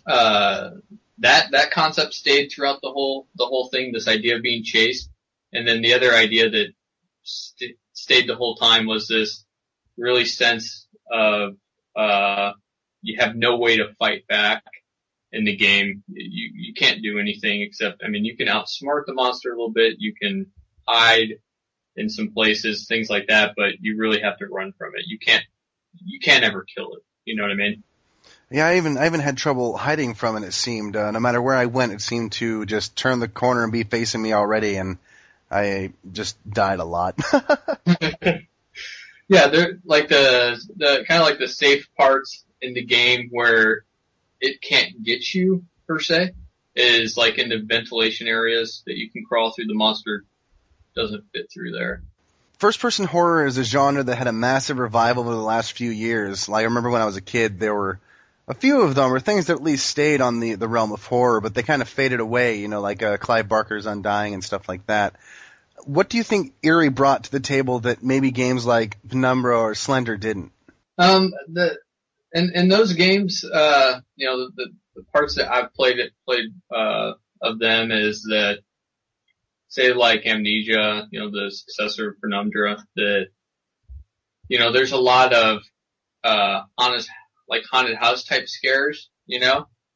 S9: that concept stayed throughout the whole thing, this idea of being chased. And then the other idea that stayed the whole time was this really sense of, you have no way to fight back in the game. You can't do anything except, you can outsmart the monster a little bit, you can hide in some places, things like that, but you really have to run from it. You can't ever kill it. You know what I mean?
S2: Yeah, I even had trouble hiding from it, it seemed. No matter where I went, it seemed to just turn the corner and be facing me already, and I just died a lot.
S9: Yeah, they're like the kind of like the safe parts in the game where it can't get you, per se, is like in the ventilation areas that you can crawl through. The monster doesn't fit through there.
S2: First-person horror is a genre that had a massive revival over the last few years. Like, I remember when I was a kid, there were a few of them were things that at least stayed on the realm of horror, but they kind of faded away, like Clive Barker's Undying and stuff like that. What do you think Erie brought to the table that maybe games like Penumbra or Slender didn't?
S9: In those games, the parts that I've played of them is that, say like Amnesia, the successor of Penumbra, there's a lot of, haunted house type scares,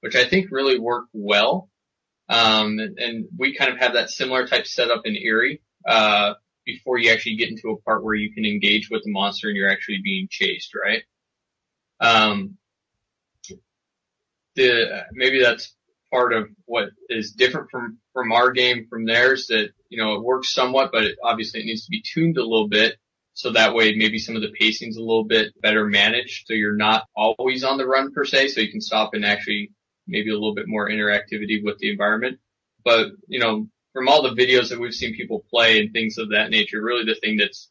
S9: which I think really work well. And we kind of have that similar type setup in Erie, before you actually get into a part where you can engage with the monster and you're actually being chased, right? Maybe that's part of what is different from our game from theirs, that, it works somewhat, but obviously it needs to be tuned a little bit. So that way maybe some of the pacing's a little bit better managed. So you're not always on the run per se. So you can stop and actually maybe a little bit more interactivity with the environment. But, from all the videos that we've seen people play and things of that nature, really the thing that's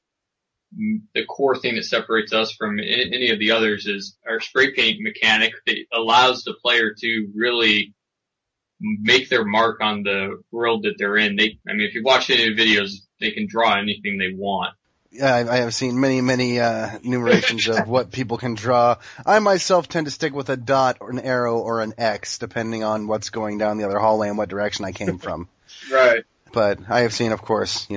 S9: the core thing that separates us from any of the others is our spray paint mechanic that allows the player to really make their mark on the world that they're in. If you watch any of the videos, they can draw anything they want.
S2: Yeah, I have seen many enumerations of what people can draw. I myself tend to stick with a dot or an arrow or an X, depending on what's going down the other hallway and what direction I came from.
S9: Right.
S2: But I have seen, of course,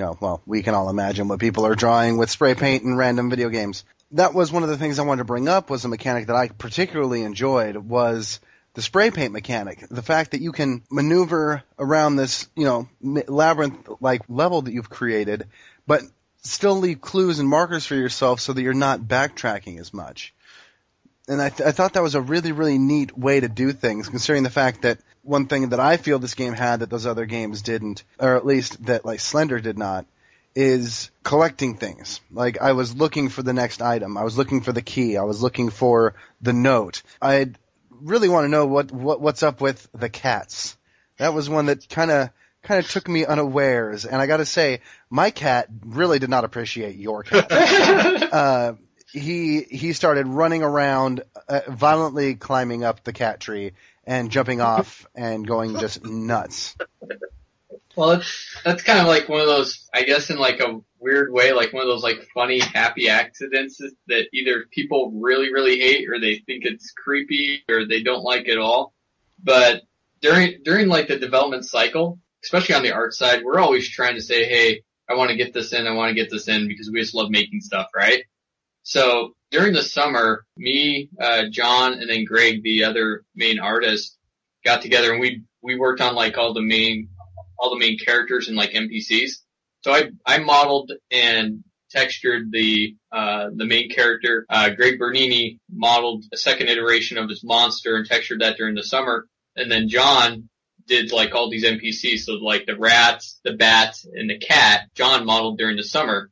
S2: we can all imagine what people are drawing with spray paint and random video games. That was one of the things I wanted to bring up, was a mechanic that I particularly enjoyed, was the spray paint mechanic. The fact that you can maneuver around this, labyrinth-like level that you've created, but still leave clues and markers for yourself so that you're not backtracking as much. And I thought that was a really, really neat way to do things, considering the fact that one thing that I feel this game had that those other games didn't, or at least that like Slender did not, is collecting things. Like, I was looking for the next item. I was looking for the key. I was looking for the note. I really want to know what's up with the cats. That was one that kind of took me unawares. And I got to say, my cat really did not appreciate your cat. He started running around, violently climbing up the cat tree and jumping off and going just nuts.
S9: Well, that's kind of like one of those, I guess, in like a weird way, like one of those like funny, happy accidents that either people really, really hate, or they think it's creepy, or they don't like at all. But during like the development cycle, especially on the art side, we're always trying to say, hey, I want to get this in, because we just love making stuff, right? So during the summer, me, John, and then Greg, the other main artist, got together and we worked on like all the main characters and like NPCs. So I modeled and textured the main character. Greg Bernini modeled a second iteration of his monster and textured that during the summer. And then John did like all these NPCs. So like the rats, the bats, and the cat, John modeled during the summer.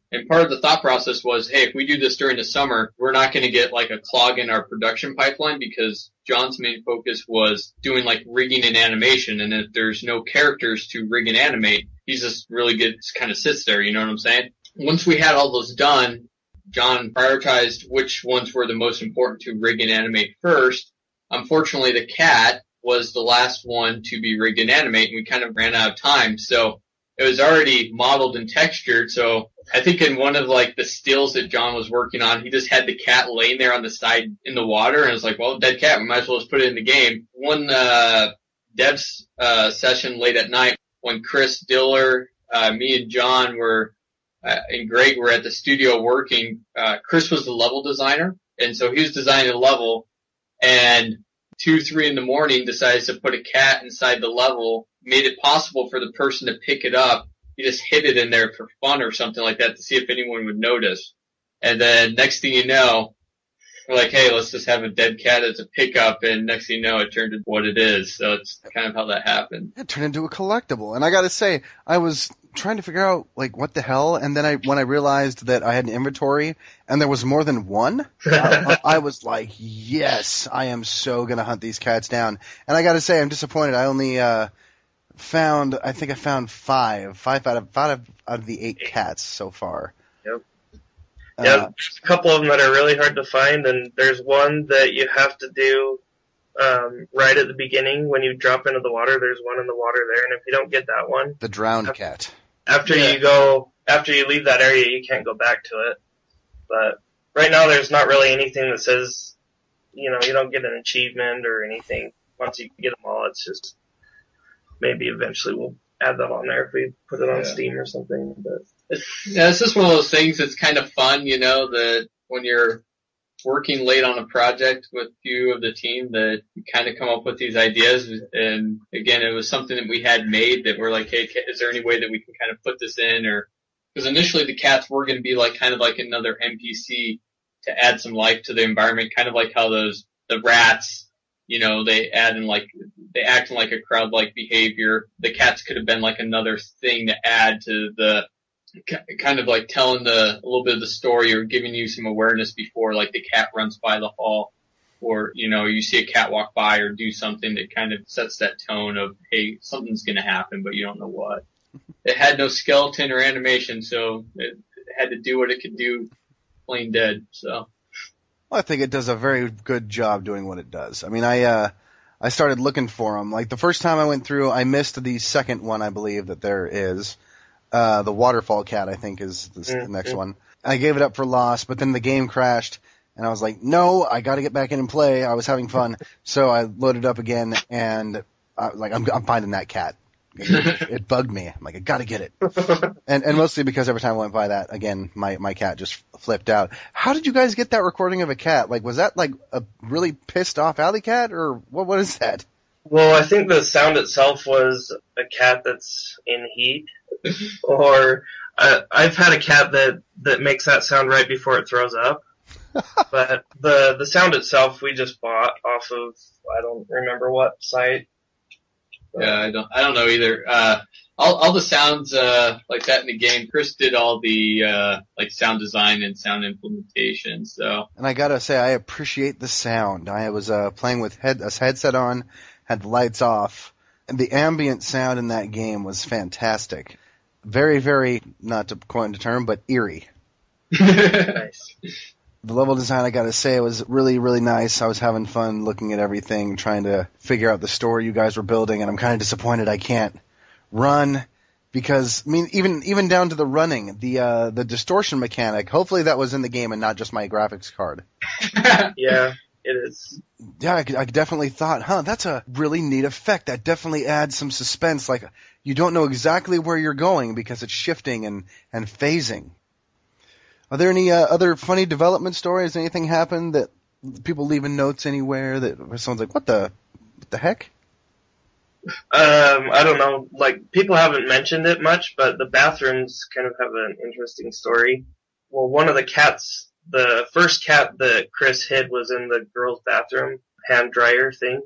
S9: And part of the thought process was, hey, if we do this during the summer, we're not going to get like a clog in our production pipeline, because John's main focus was doing like rigging and animation. And if there's no characters to rig and animate, he's just really good, kind of sits there. You know what I'm saying? Once we had all those done, John prioritized which ones were the most important to rig and animate first. Unfortunately, the cat was the last one to be rigged and animate, and we kind of ran out of time. So it was already modeled and textured. So I think in one of like the stills that John was working on, he just had the cat laying there on the side in the water, and it was like, well, dead cat, we might as well just put it in the game. One devs session late at night, when Chris Diller, me and John and Greg were at the studio working, Chris was the level designer, and so he was designing the level, and 2-3 in the morning decides to put a cat inside the level, made it possible for the person to pick it up. He just hid it in there for fun or something like that to see if anyone would notice. And then next thing you know, we're like, hey, let's just have a dead cat as a pickup, and next thing you know, it turned into what it is. So it's kind of how that happened.
S2: It turned into a collectible. And I gotta say, I was trying to figure out, like, what the hell, and then when I realized that I had an inventory and there was more than one, I was like, yes, I am so gonna hunt these cats down. And I gotta say, I'm disappointed. I only found five out of the 8 cats so far.
S8: Yep. Yeah, there's a couple of them that are really hard to find, and there's one that you have to do right at the beginning when you drop into the water. There's one in the water there, and if you don't get that one,
S2: the drowned cat.
S8: After you leave that area, you can't go back to it. But right now, there's not really anything that says, you don't get an achievement or anything once you get them all. It's just maybe eventually we'll add that on there if we put it on Steam or something. But
S9: it's just one of those things that's kind of fun, that when you're working late on a project with a few of the team, that you kind of come up with these ideas. And again, it was something that we had made that we're like, hey, is there any way that we can kind of put this in? Or because initially the cats were going to be like kind of like another NPC to add some life to the environment, kind of like how the rats, they act in like a crowd-like behavior. The cats could have been like another thing to add to the kind of like telling a little bit of the story, or giving you some awareness before like the cat runs by the hall, or you see a cat walk by or do something that kind of sets that tone of, hey, something's going to happen, but you don't know what. It had no skeleton or animation, so it had to do what it could do, plain dead. So
S2: I think it does a very good job doing what it does. I mean, I started looking for them. Like the first time I went through, I missed the second one, I believe that there is. The waterfall cat, I think, is the next one. I gave it up for lost, but then the game crashed, and I was like, no, I got to get back in and play. I was having fun, so I loaded up again, and I'm finding that cat. It bugged me. I'm like, I got to get it, and mostly because every time I went by that again, my cat just flipped out. How did you guys get that recording of a cat? Like, was that like a really pissed off alley cat, or what is that?
S8: Well, I think the sound itself was a cat that's in heat. Or I've had a cat that makes that sound right before it throws up. But the sound itself we just bought off of, I don't remember what site.
S9: Yeah, I don't know either. All the sounds like that in the game, Chris did all the like sound design and sound implementation. So,
S2: and I gotta say, I appreciate the sound. I was playing with a headset on, had the lights off, and the ambient sound in that game was fantastic. Very, very, not to coin the term, but eerie.
S8: Nice.
S2: The level design, I gotta say, was really, really nice. I was having fun looking at everything, trying to figure out the story you guys were building, and I'm kind of disappointed I can't run, because I mean even down to the running, the distortion mechanic. Hopefully that was in the game and not just my graphics card.
S8: Yeah, it is.
S2: Yeah, I definitely thought, that's a really neat effect. That definitely adds some suspense. Like you don't know exactly where you're going because it's shifting and phasing. Are there any other funny development stories? Anything happened that people leaving notes anywhere that someone's like, what the heck?
S8: I don't know. Like, people haven't mentioned it much, but the bathrooms kind of have an interesting story. Well, one of the cats, the first cat that Chris hid was in the girls' bathroom, hand dryer thing.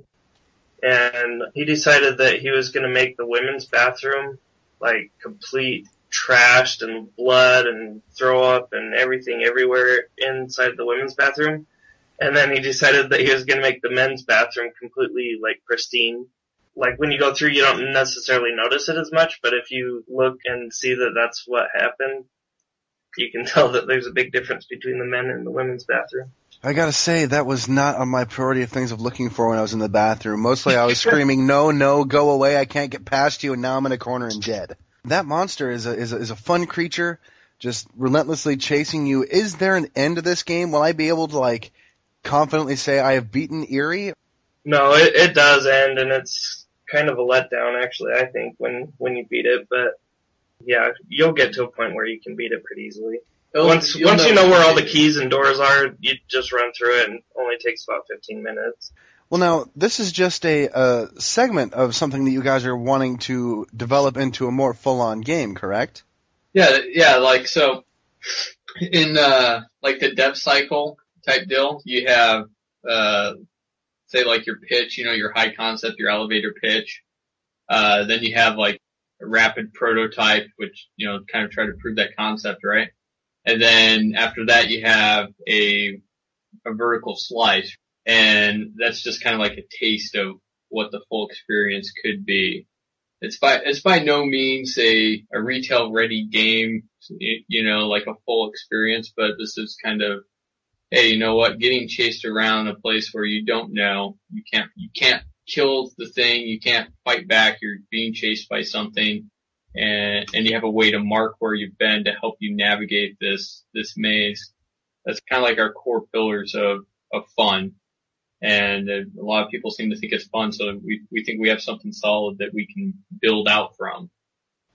S8: And he decided that he was going to make the women's bathroom, like, complete trashed and blood and throw up and everything everywhere inside the women's bathroom. And then he decided that he was going to make the men's bathroom completely, like, pristine. Like, when you go through, you don't necessarily notice it as much, but if you look and see that that's what happened, you can tell that there's a big difference between the men and the women's bathroom.
S2: I gotta say, that was not on my priority of things of looking for when I was in the bathroom. Mostly I was screaming, no, go away, I can't get past you, and now I'm in a corner and dead. That monster is a fun creature, just relentlessly chasing you. Is there an end to this game? Will I be able to, like, confidently say I have beaten Erie?
S8: No, it does end, and it's kind of a letdown, actually, I think, when you beat it, but yeah, you'll get to a point where you can beat it pretty easily. Once you know where all the keys and doors are, you just run through it, and it only takes about 15 minutes.
S2: Well, now, this is just a segment of something that you guys are wanting to develop into a more full-on game, correct?
S9: Yeah, like, so, in, like, the dev cycle type deal, you have, say, like, your pitch, your high concept, your elevator pitch. Then you have, like, a rapid prototype, which, kind of try to prove that concept, right? And then after that, you have a vertical slice. And that's just kind of like a taste of what the full experience could be. It's by no means a retail ready game, like a full experience, but this is kind of, hey, you know what, getting chased around a place where you don't know, you can't kill the thing, you can't fight back, you're being chased by something, and you have a way to mark where you've been to help you navigate this maze. That's kind of like our core pillars of fun. And a lot of people seem to think it's fun, so we think we have something solid that we can build out from.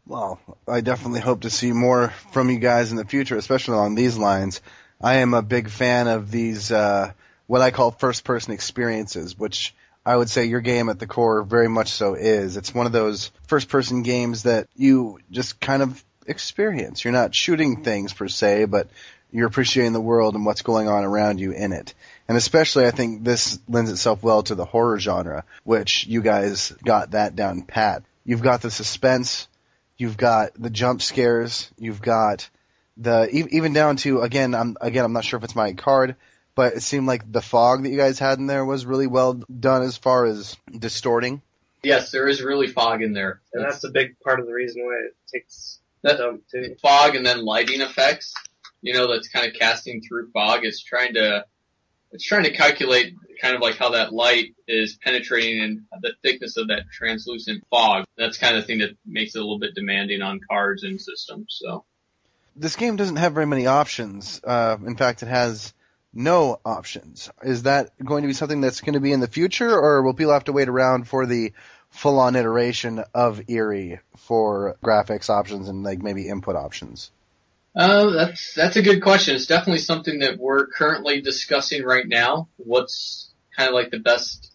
S2: Well, I definitely hope to see more from you guys in the future, especially along these lines. I am a big fan of these, what I call first-person experiences, which I would say your game at the core very much so is. It's one of those first-person games that you just kind of experience. You're not shooting things per se, but you're appreciating the world and what's going on around you in it. And especially I think this lends itself well to the horror genre, which you guys got that down pat. You've got the suspense, you've got the jump scares, you've got even down to, again, I'm not sure if it's my card, but it seemed like the fog that you guys had in there was really well done as far as distorting.
S9: Yes, there is really fog in there.
S8: And that's a big part of the reason why it takes too.
S9: Fog and then lighting effects, that's kind of casting through fog. It's trying to calculate kind of like how that light is penetrating and the thickness of that translucent fog. That's kind of the thing that makes it a little bit demanding on cards and systems. So
S2: this game doesn't have very many options. In fact, it has no options. Is that going to be something that's going to be in the future, or will people have to wait around for the full-on iteration of Erie for graphics options and like maybe input options?
S9: That's a good question. It's definitely something that we're currently discussing right now. What's kind of like the best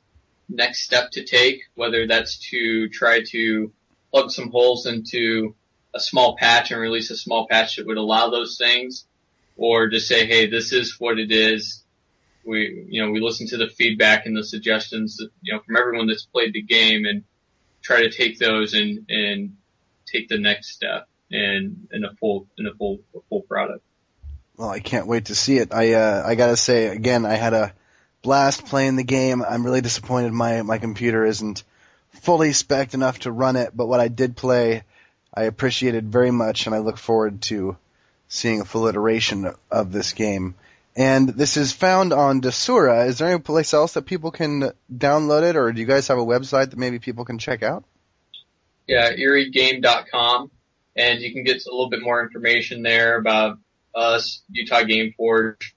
S9: next step to take, whether that's to try to plug some holes into a small patch and release a small patch that would allow those things, or just say, hey, this is what it is. We listen to the feedback and the suggestions that, from everyone that's played the game and try to take those and take the next step in a full product.
S2: Well, I can't wait to see it. I gotta say again, I had a blast playing the game. I'm really disappointed my computer isn't fully spec'd enough to run it, but what I did play, I appreciated very much, and I look forward to seeing a full iteration of this game. And this is found on Desura. Is there any place else that people can download it, or do you guys have a website that maybe people can check out?
S9: Yeah, eriegame.com, and you can get a little bit more information there about us, Utah Game Forge,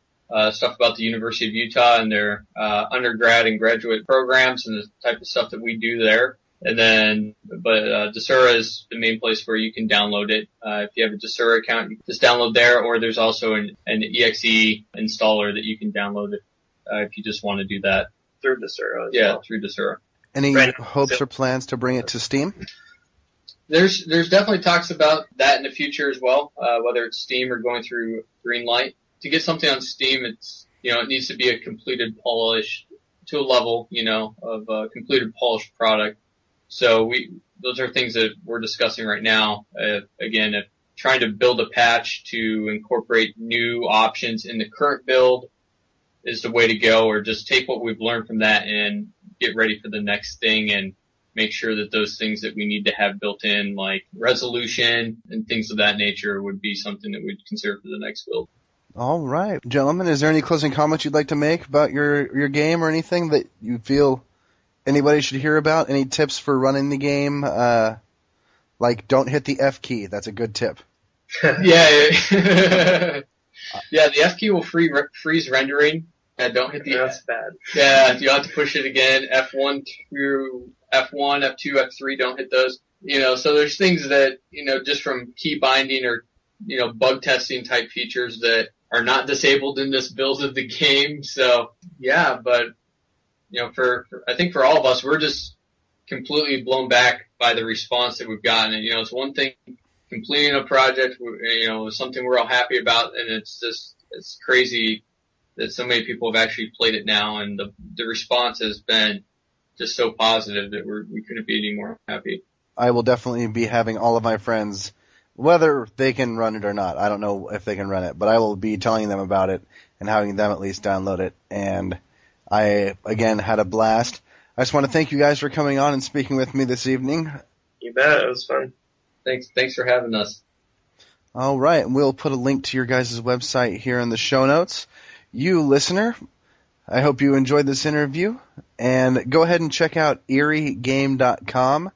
S9: stuff about the University of Utah and their undergrad and graduate programs and the type of stuff that we do there. And then, Desura is the main place where you can download it. If you have a Desura account, you can just download there, or there's also an EXE installer that you can download it if you just want to do that.
S8: Through Desura.
S9: Yeah, through Desura.
S2: Any hopes or plans to bring it to Steam?
S9: There's definitely talks about that in the future as well, whether it's Steam or going through Greenlight. To get something on Steam, it needs to be a completed polish to a level, of a completed polished product. So those are things that we're discussing right now. Again, if trying to build a patch to incorporate new options in the current build is the way to go, or just take what we've learned from that and get ready for the next thing and make sure that those things that we need to have built in, like resolution and things of that nature, would be something that we'd consider for the next build.
S2: All right. Gentlemen, is there any closing comments you'd like to make about your game or anything that you feel anybody should hear about? Any tips for running the game? Like, don't hit the F key. That's a good tip.
S9: Yeah. Yeah, the F key will freeze rendering. Yeah, don't hit the
S8: That's bad.
S9: Yeah, you have to push it again. F1 through F1, F2, F3, don't hit those. So there's things that, just from key binding or, bug testing type features that are not disabled in this build of the game. So, yeah, but, I think for all of us, we're just completely blown back by the response that we've gotten. And, it's one thing completing a project, something we're all happy about, and it's crazy that so many people have actually played it now, and the response has been just so positive that we couldn't be any more happy.
S2: I will definitely be having all of my friends, whether they can run it or not. I don't know if they can run it, but I will be telling them about it and having them at least download it. And I, again, had a blast. I just want to thank you guys for coming on and speaking with me this evening.
S8: You bet. It was fun.
S9: Thanks for having us.
S2: All right. And we'll put a link to your guys' website here in the show notes. You, listener, I hope you enjoyed this interview. And go ahead and check out eriegame.com.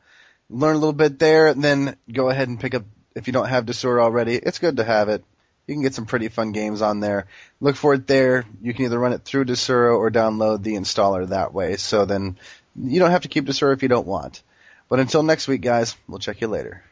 S2: Learn a little bit there, and then go ahead and pick up, if you don't have Desura already, it's good to have it. You can get some pretty fun games on there. Look for it there. You can either run it through Desura or download the installer that way. So then you don't have to keep Desura if you don't want. But until next week, guys, we'll check you later.